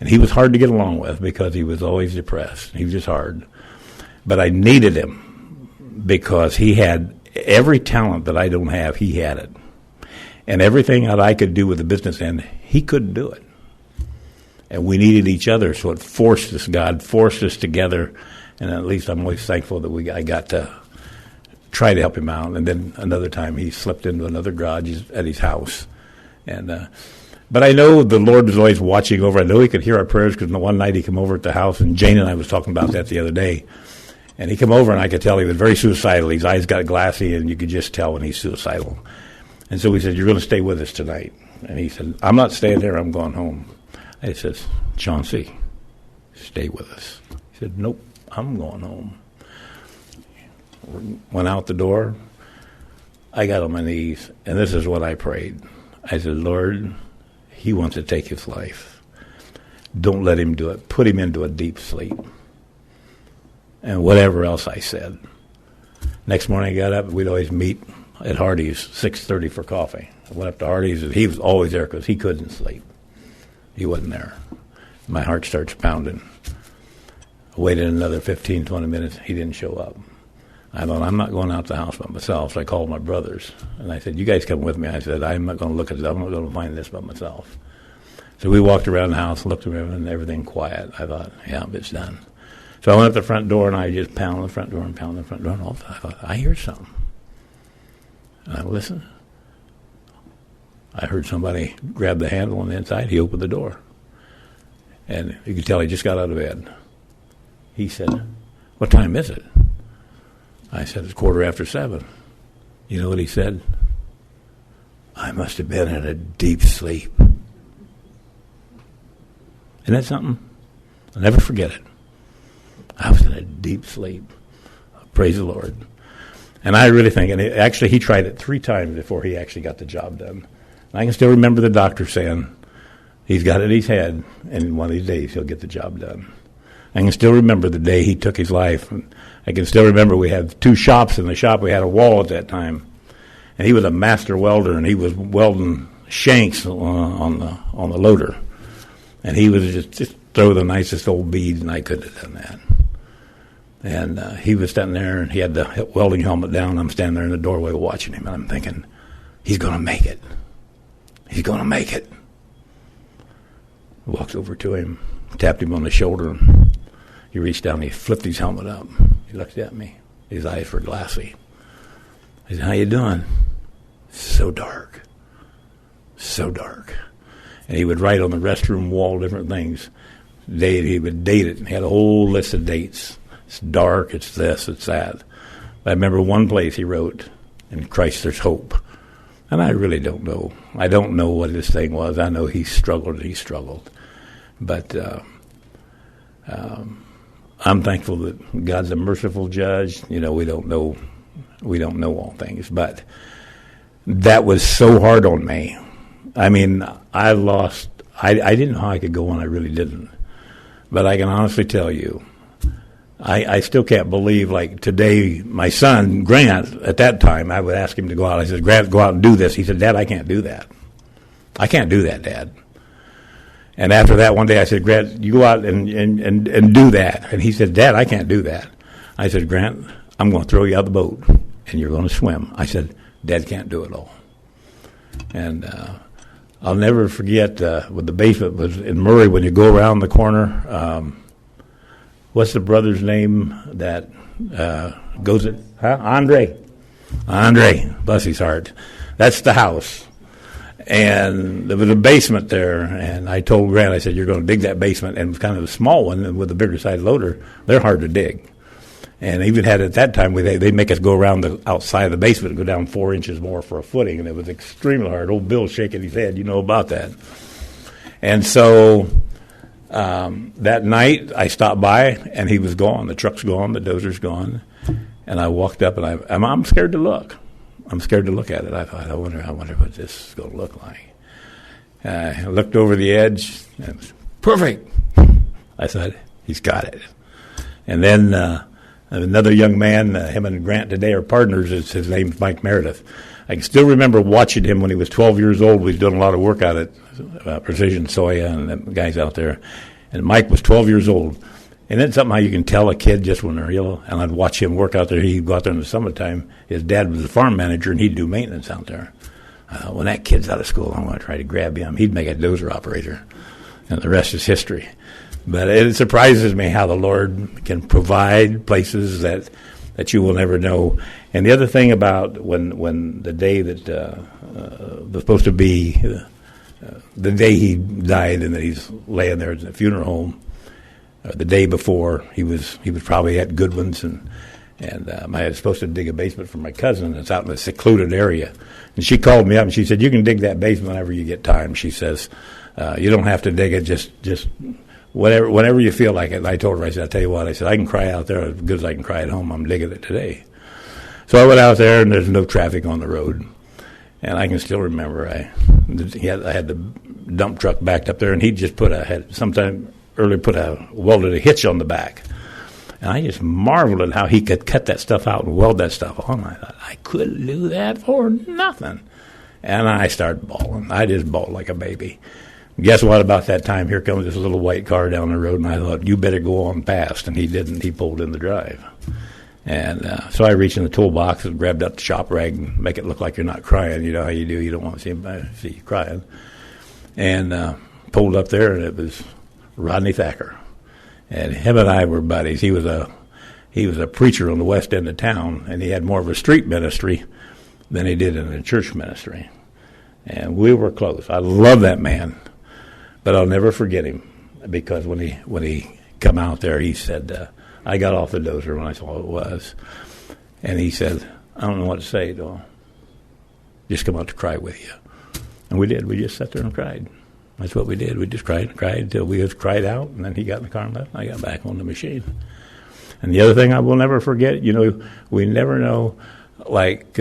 And he was hard to get along with because he was always depressed. He was just hard. But I needed him because he had every talent that I don't have, he had it. And everything that I could do with the business end, he couldn't do it. And we needed each other, so it forced us, God forced us together. And at least I'm always thankful that I got to try to help him out. And then another time he slipped into another garage at his house. And but I know the Lord was always watching over. I know he could hear our prayers because one night he came over at the house, and Jane and I was talking about that the other day. And he came over, and I could tell he was very suicidal. His eyes got glassy, and you could just tell when he's suicidal. And so we said, you're going to stay with us tonight. And he said, I'm not staying there. I'm going home. I said, Chauncey, stay with us. He said, nope, I'm going home. Went out the door. I got on my knees, and this is what I prayed. I said, Lord, he wants to take his life. Don't let him do it. Put him into a deep sleep. And whatever else I said. Next morning I got up, we'd always meet at Hardee's, 6:30 for coffee. I went up to Hardee's, and he was always there because he couldn't sleep. He wasn't there. My heart starts pounding. I waited another 15, 20 minutes. He didn't show up. I thought, I'm not going out the house by myself. So I called my brothers. And I said, you guys come with me. I said, I'm not going to look at it. I'm not going to find this by myself. So we walked around the house, looked around, and everything quiet. I thought, yeah, it's done. So I went up to the front door, and I just pounded the front door and pounded the front door. And all I thought, I hear something. And I listened. I heard somebody grab the handle on the inside. He opened the door. And you could tell he just got out of bed. He said, what time is it? I said, it's 7:15. You know what he said? I must have been in a deep sleep. Isn't that something? I'll never forget it. I was in a deep sleep. Praise the Lord. And I really think, and he tried it 3 times before he actually got the job done. And I can still remember the doctor saying, he's got it in his head, and one of these days he'll get the job done. I can still remember the day he took his life. And I can still remember we had 2 shops in the shop. We had a wall at that time. And he was a master welder, and he was welding shanks on the loader. And he was just throw the nicest old beads, and I couldn't have done that. And he was standing there, and he had the welding helmet down. I'm standing there in the doorway watching him, and I'm thinking, he's going to make it. He's going to make it. I walked over to him, tapped him on the shoulder, and he reached down and he flipped his helmet up. He looked at me. His eyes were glassy. I said, how you doing? So dark. So dark. And he would write on the restroom wall different things. He would date it. He had a whole list of dates. It's dark, it's this, it's that. But I remember one place he wrote, in Christ there's hope. And I really don't know. I don't know what this thing was. I know he struggled. But I'm thankful that God's a merciful judge. You know, we don't know all things. But that was so hard on me. I mean, I didn't know how I could go on. I really didn't. But I can honestly tell you, I still can't believe, like today, my son, Grant, at that time, I would ask him to go out. I said, Grant, go out and do this. He said, Dad, I can't do that. I can't do that, Dad. And after that, one day I said, Grant, you go out and do that. And he said, Dad, I can't do that. I said, Grant, I'm going to throw you out the boat, and you're going to swim. I said, Dad can't do it all. And I'll never forget when the basement was in Murray, when you go around the corner, what's the brother's name that goes at, Andre, bless his heart. That's the house. And there was a basement there, and I told Grant, I said, you're going to dig that basement, and it was kind of a small one, and with a bigger side loader, they're hard to dig. And even had at that time, they make us go around the outside of the basement and go down 4 inches more for a footing, and it was extremely hard. Old Bill's shaking his head, you know about that. And so that night, I stopped by, and he was gone. The truck's gone, the dozer's gone. And I walked up, and I'm scared to look. I'm scared to look at it. I thought, I wonder what this is going to look like. I looked over the edge, and it was perfect. I thought, he's got it. And then another young man, him and Grant today are partners. His name's Mike Meredith. I can still remember watching him when he was 12 years old. We was doing a lot of work out at Precision Soya and the guys out there. And Mike was 12 years old. And then somehow you can tell a kid just when they're yellow. And I'd watch him work out there. He'd go out there in the summertime. His dad was the farm manager, and he'd do maintenance out there. When that kid's out of school, I'm going to try to grab him. He'd make a dozer operator. And the rest is history. But it surprises me how the Lord can provide places that you will never know. And the other thing about when the day that was supposed to be the day he died and that he's laying there at the funeral home, the day before he was probably at Goodwin's and I was supposed to dig a basement for my cousin that's out in a secluded area. And she called me up and she said, you can dig that basement whenever you get time. She says, you don't have to dig it, just whenever you feel like it. And I told her, I said, I'll tell you what, I said, I can cry out there as good as I can cry at home. I'm digging it today. So I went out there, and there's no traffic on the road. And I can still remember I had the dump truck backed up there, and he'd just welded a hitch on the back. And I just marveled at how he could cut that stuff out and weld that stuff on. I thought, I couldn't do that for nothing. And I started bawling. I just bawled like a baby. Guess what? About that time, here comes this little white car down the road, and I thought, you better go on past. And he didn't. He pulled in the drive. And so I reached in the toolbox and grabbed up the shop rag and make it look like you're not crying. You know how you do. You don't want to see anybody see you crying. And pulled up there, and it was Rodney Thacker. And him and I were buddies. He was a preacher on the west end of town, and he had more of a street ministry than he did in a church ministry. And we were close. I love that man. But I'll never forget him, because when he come out there, he said, I got off the dozer when I saw what it was. And he said, I don't know what to say, Doyle. Just come out to cry with you. And we did. We just sat there and cried. That's what we did. We just cried and cried until we was cried out, and then he got in the car and left, and I got back on the machine. And the other thing I will never forget, we never know, like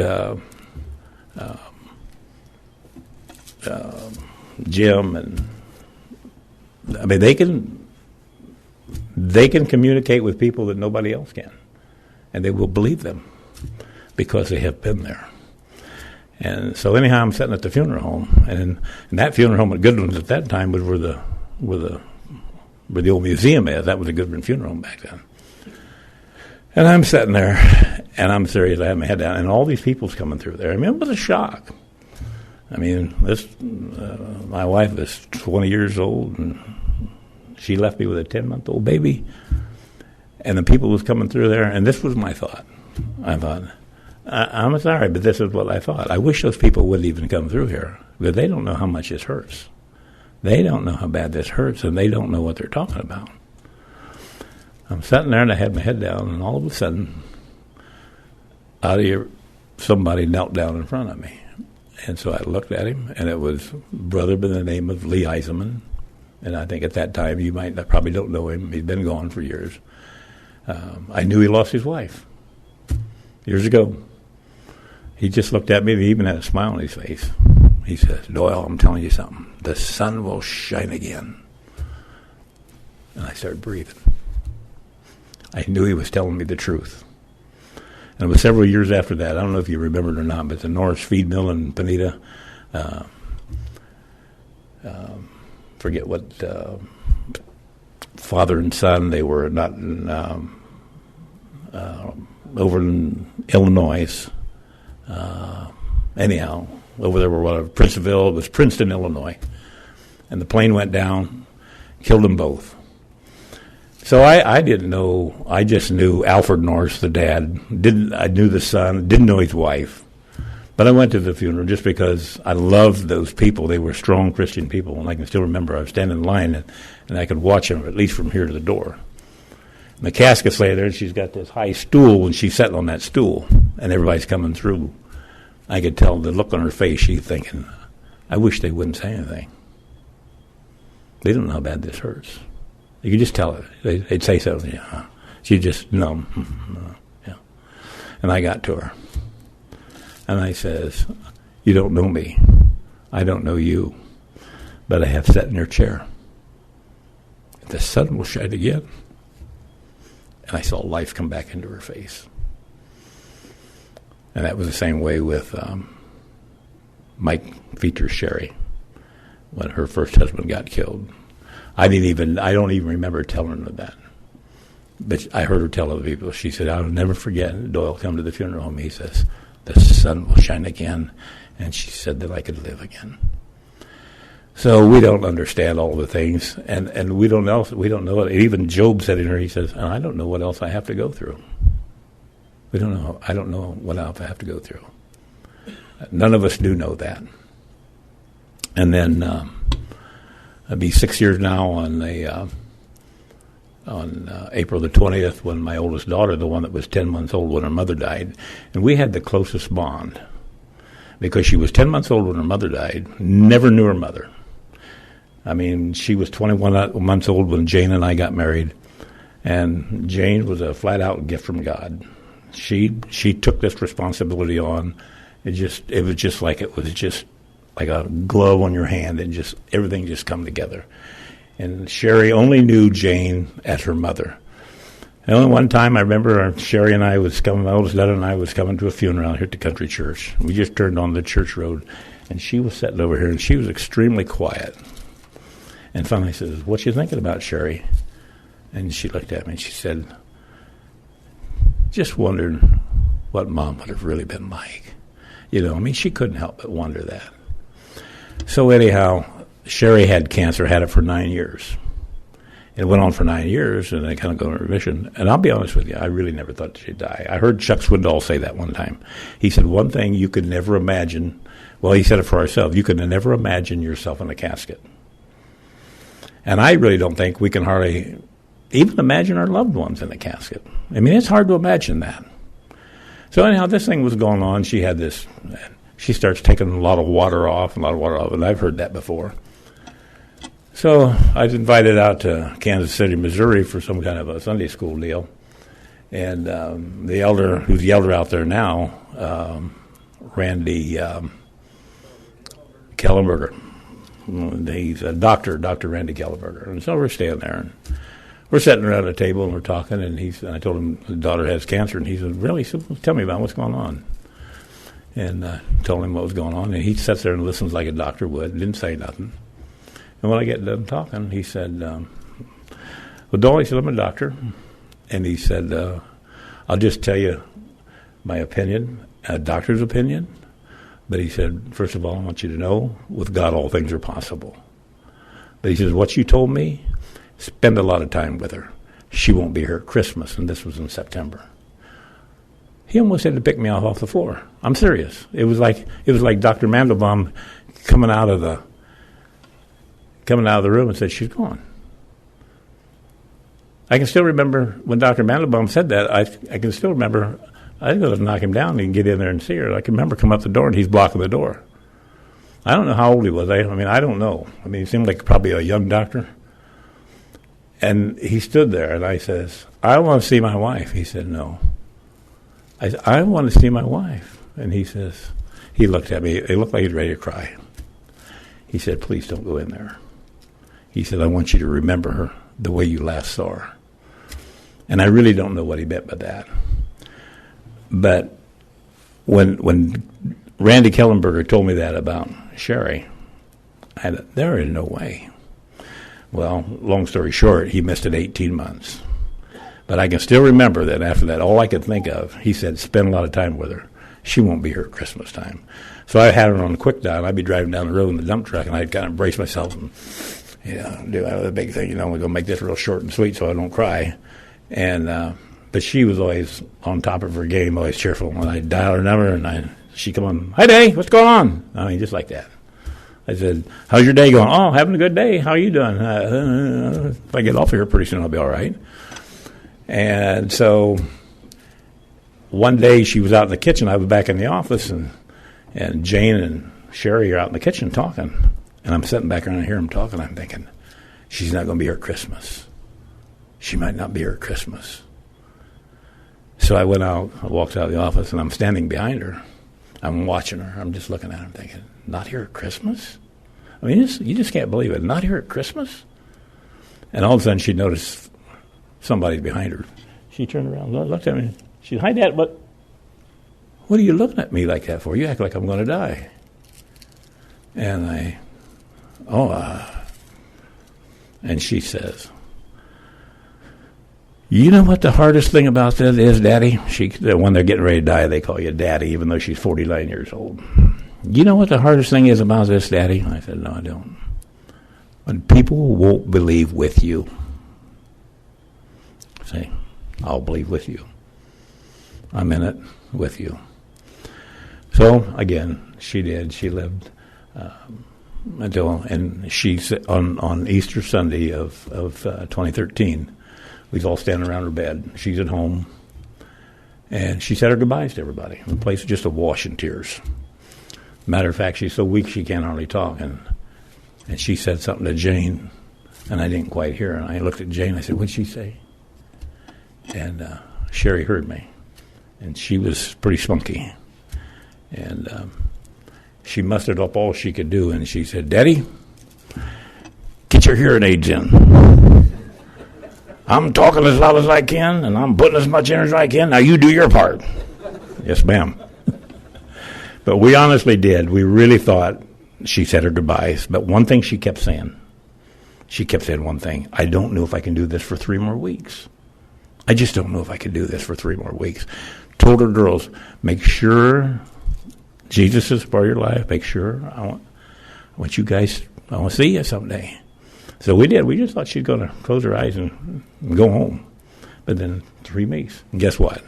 Jim and I mean, they can communicate with people that nobody else can, and they will believe them because they have been there. And so anyhow, I'm sitting at the funeral home, and that funeral home at Goodwin's at that time was where the old museum is. That was a Goodwin funeral home back then. And I'm sitting there, and I'm serious. I had my head down, and all these people's coming through there. I mean, it was a shock. I mean, my wife is 20 years old, and she left me with a 10-month-old baby. And the people was coming through there, and this was my thought. I thought, I'm sorry, but this is what I thought. I wish those people wouldn't even come through here, because they don't know how much this hurts. They don't know how bad this hurts, and they don't know what they're talking about. I'm sitting there, and I had my head down, and all of a sudden, out of here, somebody knelt down in front of me. And so I looked at him, and it was a brother by the name of Lee Eisenman. And I think at that time, I probably don't know him. He'd been gone for years. I knew he lost his wife years ago. He just looked at me, and he even had a smile on his face. He says, Doyle, I'm telling you something. The sun will shine again. And I started breathing. I knew he was telling me the truth. And it was several years after that. I don't know if you remember it or not, but the Norris feed mill in Penita, forget what father and son. They were not in, over in Illinois. Anyhow, over there were whatever Princeville. It was Princeton, Illinois, and the plane went down, killed them both. So I didn't know. I just knew Alfred Norris, the dad. I knew the son. Didn't know his wife. But I went to the funeral just because I loved those people. They were strong Christian people, and I can still remember I was standing in line, and I could watch them at least from here to the door. And the casket's laying there, and she's got this high stool, and she's sitting on that stool, and everybody's coming through. I could tell the look on her face. She's thinking, I wish they wouldn't say anything. They don't know how bad this hurts. You could just tell it. They'd say something. Yeah. She'd just, no. Yeah. And I got to her. And I says, you don't know me. I don't know you. But I have sat in your chair. The sun will shine again. And I saw life come back into her face. And that was the same way with Mike Features Sherry when her first husband got killed. I don't even remember telling her that. But I heard her tell other people. She said, I'll never forget. Doyle come to the funeral home. He says, the sun will shine again. And she said that I could live again. So we don't understand all the things, and we don't know it. Even Job said in her, he says, I don't know what else I have to go through. We don't know. I don't know what else I have to go through. None of us do know that. And then it'll be 6 years now on April the 20th when my oldest daughter, the one that was 10 months old when her mother died, and we had the closest bond because she was 10 months old when her mother died, never knew her mother. I mean, she was 21 months old when Jane and I got married, and Jane was a flat-out gift from God. She took this responsibility on. It was just like a glove on your hand, and just everything just come together. And Sherry only knew Jane as her mother. And only one time I remember Sherry and I was coming, my oldest daughter and I was coming to a funeral out here at the country church. We just turned on the church road, and she was sitting over here, and she was extremely quiet. And finally I said, what you thinking about, Sherry? And she looked at me and she said, just wondered what Mom would have really been like. You know, I mean, she couldn't help but wonder that. So anyhow, Sherry had cancer, had it for 9 years. It went on for 9 years, and I kind of go into remission. And I'll be honest with you, I really never thought she'd die. I heard Chuck Swindoll say that one time. He said, one thing you could never imagine, well, he said it for ourselves, you could never imagine yourself in a casket. And I really don't think we can hardly even imagine our loved ones in a casket. I mean, it's hard to imagine that. So anyhow, this thing was going on. She had this, she starts taking a lot of water off, and I've heard that before. So I was invited out to Kansas City, Missouri for some kind of a Sunday school deal. And the elder, who's the elder out there now, Randy Kellenberger. He's a doctor, Dr. Randy Kellenberger. And so we're staying there, and we're sitting around a table, and we're talking, and I told him his daughter has cancer, and he said, really? So tell me about what's going on. And told him what was going on, and he sits there and listens like a doctor would, didn't say nothing. And when I get done talking, he said, well, Doyle, he said, I'm a doctor. And he said, I'll just tell you my opinion, a doctor's opinion. But he said, first of all, I want you to know, with God, all things are possible. But he says, what you told me, spend a lot of time with her. She won't be here at Christmas, and this was in September. He almost had to pick me off the floor. I'm serious. It was like Dr. Mandelbaum coming out of the room and said, she's gone. I can still remember when Dr. Mandelbaum said that. I can still remember, I didn't know to knock him down and get in there and see her. I can remember coming up the door, and he's blocking the door. I don't know how old he was. I mean, I don't know. I mean, he seemed like probably a young doctor. And he stood there, and I says, I want to see my wife. He said, no. I said, I want to see my wife. And he says, he looked at me. It looked like he was ready to cry. He said, please don't go in there. He said, I want you to remember her the way you last saw her. And I really don't know what he meant by that. But when Randy Kellenberger told me that about Sherry, I thought, there is no way. Well, long story short, he missed it 18 months. But I can still remember that after that, all I could think of, he said, spend a lot of time with her. She won't be here at Christmas time. So I had her on a quick dial. I'd be driving down the road in the dump truck, and I'd kind of brace myself and, do the big thing. We're going to make this real short and sweet so I don't cry. And but she was always on top of her game, always cheerful. When I'd dial her number, and she'd come on, "Hi, Day, what's going on?" I mean, just like that. I said, "How's your day going?" "Oh, having a good day. How are you doing?" If I get off here pretty soon, I'll be all right. And so one day she was out in the kitchen. I was back in the office, and Jane and Sherry are out in the kitchen talking. And I'm sitting back there and I hear them talking. I'm thinking, she's not going to be here at Christmas. She might not be here at Christmas. So I went out, I walked out of the office, and I'm standing behind her. I'm watching her. I'm just looking at her and thinking, not here at Christmas? I mean, you just can't believe it. Not here at Christmas? And all of a sudden she noticed somebody behind her. She turned around, looked at me. She said, "Hi, Dad, what are you looking at me like that for? You act like I'm going to die." And and she says, "You know what the hardest thing about this is, Daddy?" When they're getting ready to die, they call you Daddy, even though she's 49 years old. "You know what the hardest thing is about this, Daddy?" I said, "No, I don't. When people won't believe with you." Say, "I'll believe with you. I'm in it with you." So, again, she did. She lived and she on Easter Sunday of 2013, we was all standing around her bed. She's at home, and she said her goodbyes to everybody. The place was just awash in tears. Matter of fact, she's so weak she can't hardly talk, and she said something to Jane, and I didn't quite hear her. And I looked at Jane, I said, "What'd she say?" And Sherry heard me, and she was pretty spunky. And she mustered up all she could do, and she said, "Daddy, get your hearing aids in. I'm talking as loud as I can, and I'm putting as much in as I can. Now you do your part." "Yes, ma'am." But we honestly did. We really thought she said her goodbyes. But one thing she kept saying one thing: "I don't know if I can do this for 3 more weeks. I just don't know if I can do this for 3 more weeks." Told her girls, make sure Jesus is part of your life. Make sure I want you guys, I want to see you someday. So we did. We just thought she's going to close her eyes and go home. But then 3 weeks. And guess what?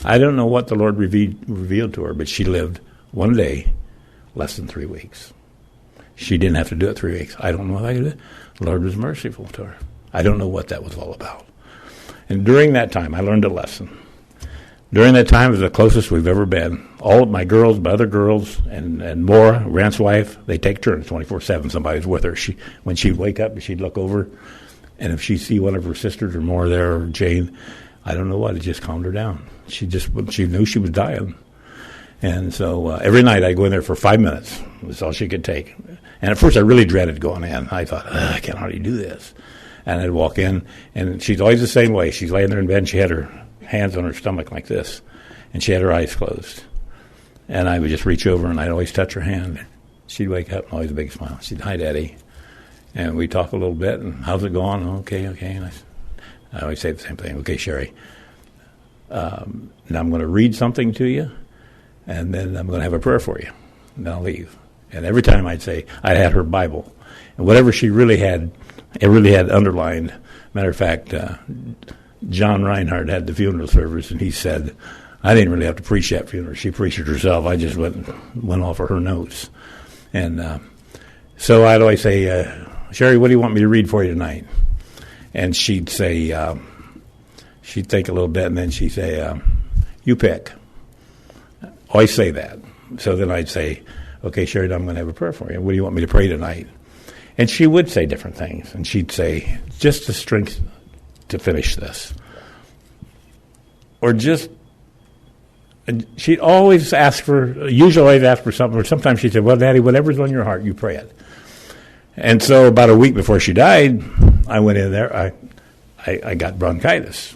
I don't know what the Lord revealed to her, but she lived one day less than 3 weeks. She didn't have to do it 3 weeks. I don't know how I could do it. The Lord was merciful to her. I don't know what that was all about. And during that time, I learned a lesson. During that time, it was the closest we've ever been. All of my girls, my other girls, and Maura, Grant's wife, they take turns 24/7. Somebody's with her. When she'd wake up, she'd look over, and if she'd see one of her sisters or Maura there or Jane, I don't know what, it just calmed her down. She knew she was dying. And so every night I'd go in there for 5 minutes. That's all she could take. And at first I really dreaded going in. I thought, I can't hardly do this. And I'd walk in, and she's always the same way. She's laying there in bed, and she had her hands on her stomach like this, and she had her eyes closed. And I would just reach over, and I'd always touch her hand. She'd wake up, and always a big smile. She'd, "Hi, Daddy." And we'd talk a little bit, and how's it going? Okay. And I always say the same thing. "Okay, Sherry, now I'm going to read something to you, and then I'm going to have a prayer for you, and then I'll leave." And every time I'd had her Bible. And whatever she really had, it really had underlined. Matter of fact, John Reinhardt had the funeral service, and he said, "I didn't really have to preach that funeral. She preached it herself. I just went off of her notes." And so I'd always say, "Sherry, what do you want me to read for you tonight?" And she'd say, she'd think a little bit, and then she'd say, "You pick." Always say that. So then I'd say, "Okay, Sherry, I'm going to have a prayer for you. What do you want me to pray tonight?" And she would say different things. And she'd say, "Just the strength to finish this." Or she'd always usually ask for something. Or sometimes she'd say, "Well, Daddy, whatever's on your heart, you pray it." And so about a week before she died, I went in there. I got bronchitis.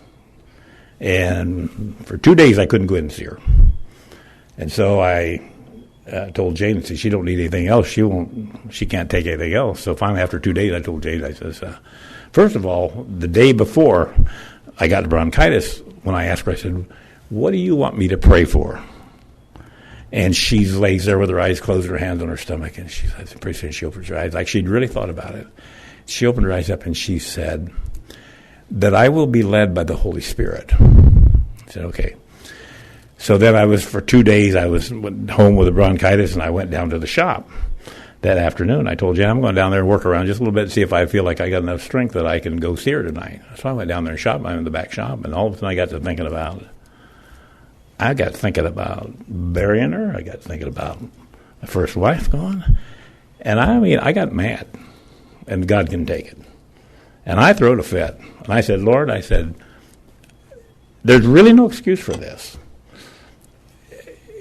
And for 2 days, I couldn't go in and see her. And so I told Jane, said she don't need anything else. She can't take anything else. So finally, after 2 days, I told Jane, I says, first of all, the day before I got bronchitis, when I asked her, I said, what do you want me to pray for? And she lays there with her eyes closed, her hands on her stomach, and she says, pretty soon she opens her eyes, like she'd really thought about it. She opened her eyes up and she said, that I will be led by the Holy Spirit. I said, okay. So then I was, for 2 days, went home with a bronchitis, and I went down to the shop that afternoon. I told Jen, I'm going down there and work around just a little bit and see if I feel like I got enough strength that I can go see her tonight. So I went down there and shop. I'm in the back shop, and all of a sudden I got thinking about burying her. I got thinking about my first wife gone. And I got mad, and God can take it. And I threw a fit. And I said, Lord, there's really no excuse for this.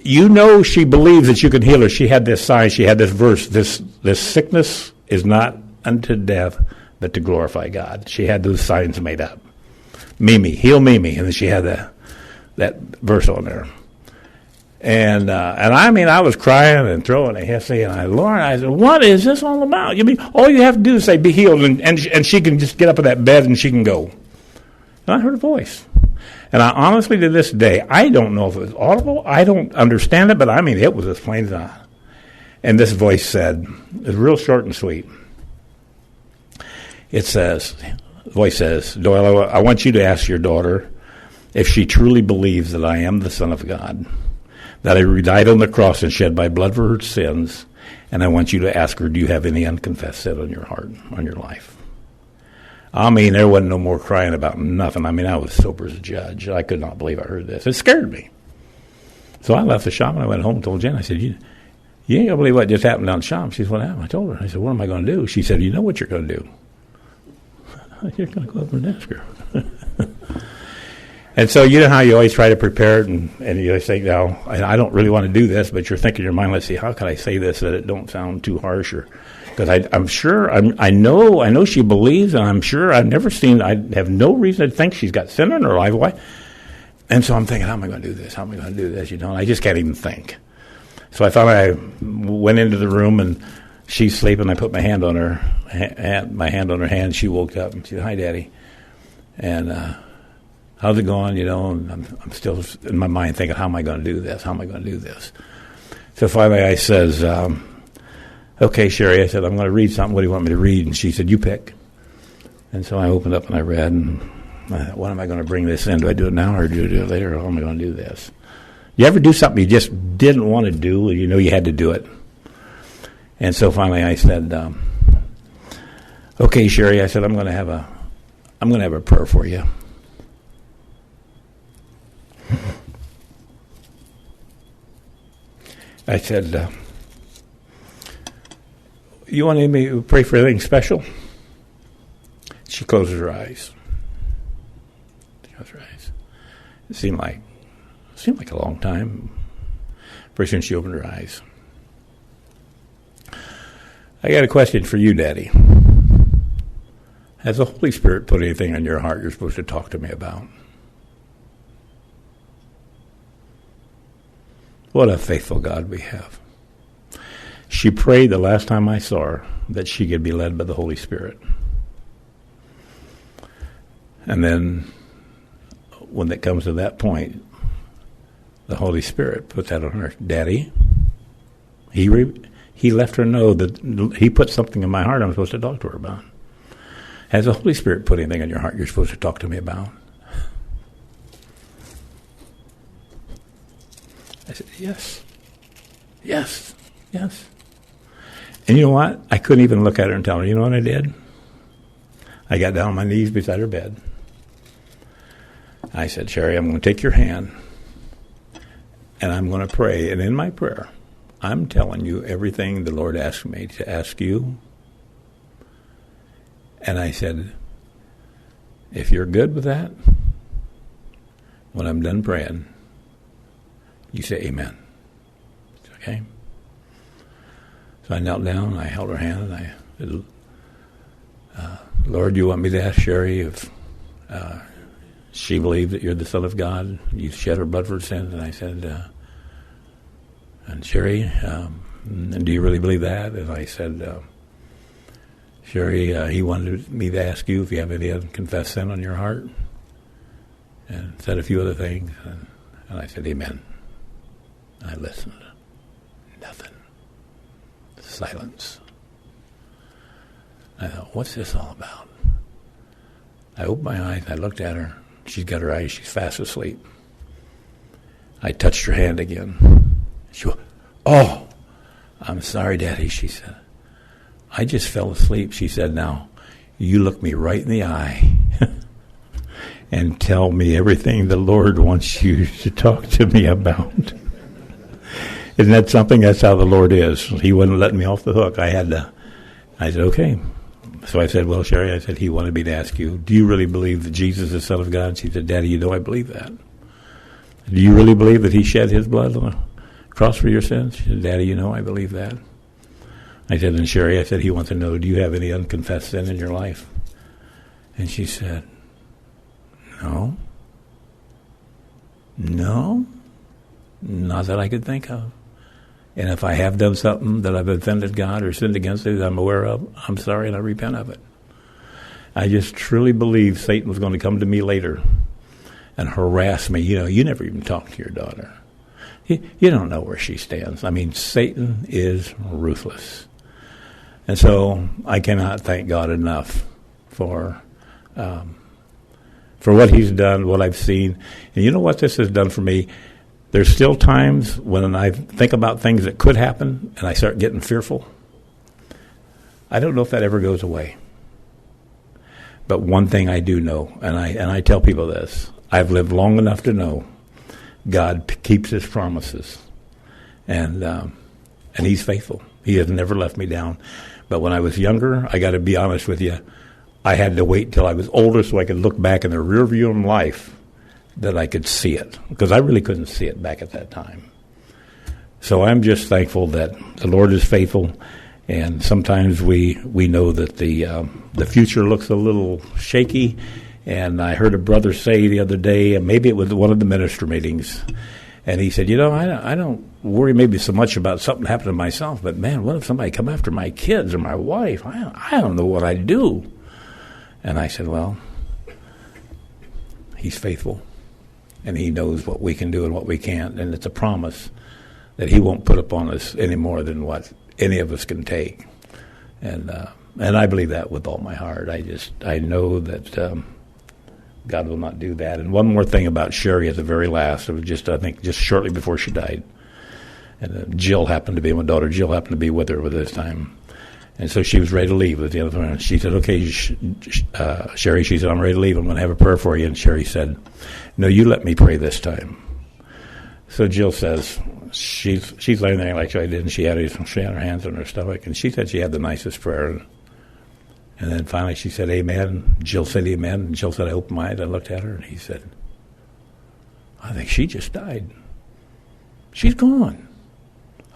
You know she believes that you can heal her. She had this sign, she had this verse, this sickness is not unto death, but to glorify God. She had those signs made up. Mimi, heal Mimi. And then she had that verse on there. And I was crying and throwing a hissy, and I said, what is this all about? You mean all you have to do is say, be healed, and she can just get up in that bed and she can go. And I heard a voice. And I honestly, to this day, I don't know if it was audible. I don't understand it, but it was as plain as I. And this voice said, it's real short and sweet. The voice says, Doyle, I want you to ask your daughter if she truly believes that I am the Son of God, that I died on the cross and shed my blood for her sins, and I want you to ask her, do you have any unconfessed sin on your heart, on your life? There wasn't no more crying about nothing. I was sober as a judge. I could not believe I heard this. It scared me. So I left the shop, and I went home and told Jen, I said, you ain't going to believe what just happened down the shop. She said, what happened? I told her. I said, what am I going to do? She said, you know what you're going to do. You're going to go up and ask her. And so you know how you always try to prepare it, and you always think, now, I don't really want to do this, but you're thinking in your mind, let's see, how can I say this that it don't sound too harsh? Because I'm sure, I know she believes, and I'm sure I have no reason to think she's got sin in her life. Why? And so I'm thinking, how am I going to do this? How am I going to do this? And I just can't even think. So I thought I went into the room, and she's sleeping. I put my hand on her hand. She woke up, and she said, hi, Daddy. And how's it going? And I'm still in my mind thinking, how am I going to do this? How am I going to do this? So finally I says, okay, Sherry, I said, I'm going to read something. What do you want me to read? And she said, you pick. And so I opened up and I read, and I thought, what am I going to bring this in? Do I do it now or do I do it later? Or how am I going to do this? You ever do something you just didn't want to do, and you know you had to do it? And so finally I said, okay, Sherry, I said, I'm going to have a prayer for you. I said, you want me to pray for anything special? She closes her eyes. It seemed like a long time. Pretty soon she opened her eyes. I got a question for you, Daddy. Has the Holy Spirit put anything on your heart you're supposed to talk to me about? What a faithful God we have. She prayed the last time I saw her that she could be led by the Holy Spirit. And then when it comes to that point, the Holy Spirit puts that on her. Daddy, he left her know that he put something in my heart I'm supposed to talk to her about. Has the Holy Spirit put anything in your heart you're supposed to talk to me about? I said, yes. And you know what? I couldn't even look at her and tell her. You know what I did? I got down on my knees beside her bed. I said, Sherry, I'm going to take your hand, and I'm going to pray. And in my prayer, I'm telling you everything the Lord asked me to ask you. And I said, if you're good with that, when I'm done praying, you say amen. Okay? So I knelt down, and I held her hand, and I said, Lord, you want me to ask Sherry if she believed that you're the Son of God? You shed her blood for her sins? And I said, And Sherry, do you really believe that? And I said, Sherry, he wanted me to ask you if you have any unconfessed sin on your heart. And said a few other things. And I said, amen. I listened. Nothing. Silence. I thought, what's this all about? I opened my eyes. I looked at her. She's got her eyes. She's fast asleep. I touched her hand again. She went, oh, I'm sorry, Daddy, she said. I just fell asleep. She said, now, you look me right in the eye and tell me everything the Lord wants you to talk to me about. Isn't that something? That's how the Lord is. He wouldn't let me off the hook. I said, okay. So I said, well, Sherry, I said, he wanted me to ask you, do you really believe that Jesus is the Son of God? She said, Daddy, you know I believe that. Do you really believe that he shed his blood on the cross for your sins? She said, Daddy, you know I believe that. I said, and Sherry, I said, he wants to know, do you have any unconfessed sin in your life? And she said, no. No, not that I could think of. And if I have done something that I've offended God or sinned against it that I'm aware of, I'm sorry and I repent of it. I just truly believe Satan was going to come to me later and harass me. You know, you never even talk to your daughter. You don't know where she stands. I mean, Satan is ruthless. And so I cannot thank God enough for what he's done, what I've seen. And you know what this has done for me? There's still times when I think about things that could happen and I start getting fearful. I don't know if that ever goes away. But one thing I do know, and I tell people this, I've lived long enough to know God keeps his promises. And he's faithful. He has never left me down. But when I was younger, I got to be honest with you, I had to wait till I was older so I could look back in the rear view of life that I could see it, because I really couldn't see it back at that time. So I'm just thankful that the Lord is faithful, and sometimes we know that the future looks a little shaky. And I heard a brother say the other day, and maybe it was one of the minister meetings, and he said, you know, I don't worry maybe so much about something happening to myself, but man, what if somebody come after my kids or my wife? I don't know what I'd do. And I said, well, he's faithful, and he knows what we can do and what we can't, and it's a promise that he won't put upon us any more than what any of us can take. And I believe that with all my heart. I know that God will not do that. And one more thing about Sherry at the very last, it was I think just shortly before she died. And Jill happened to be, my daughter Jill happened to be with her at this time. And so she was ready to leave at the other one. She said, okay, Sherry, she said, I'm ready to leave. I'm going to have a prayer for you. And Sherry said, no, you let me pray this time. So Jill says, she's laying there like I did, and she had her hands on her stomach, and she said she had the nicest prayer. And then finally she said, amen. Jill said, amen. And Jill said, I opened my eyes, I looked at her, and he said, I think she just died. She's gone.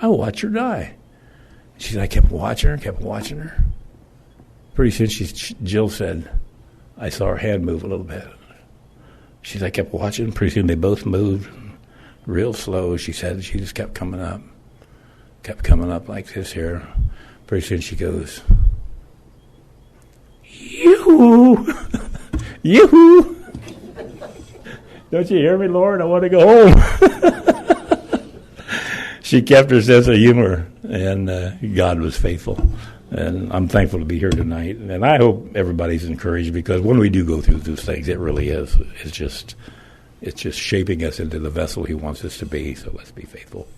I watched her die. She said, I kept watching her. Pretty soon Jill said, I saw her hand move a little bit. She said, I kept watching. Pretty soon they both moved real slow. She said, she just kept coming up like this here. Pretty soon she goes, yoo-hoo, yoo-hoo. Don't you hear me, Lord? I want to go home. She kept her sense of humor, and God was faithful. And I'm thankful to be here tonight. And I hope everybody's encouraged, because when we do go through those things, it really is. It's just shaping us into the vessel he wants us to be. So let's be faithful.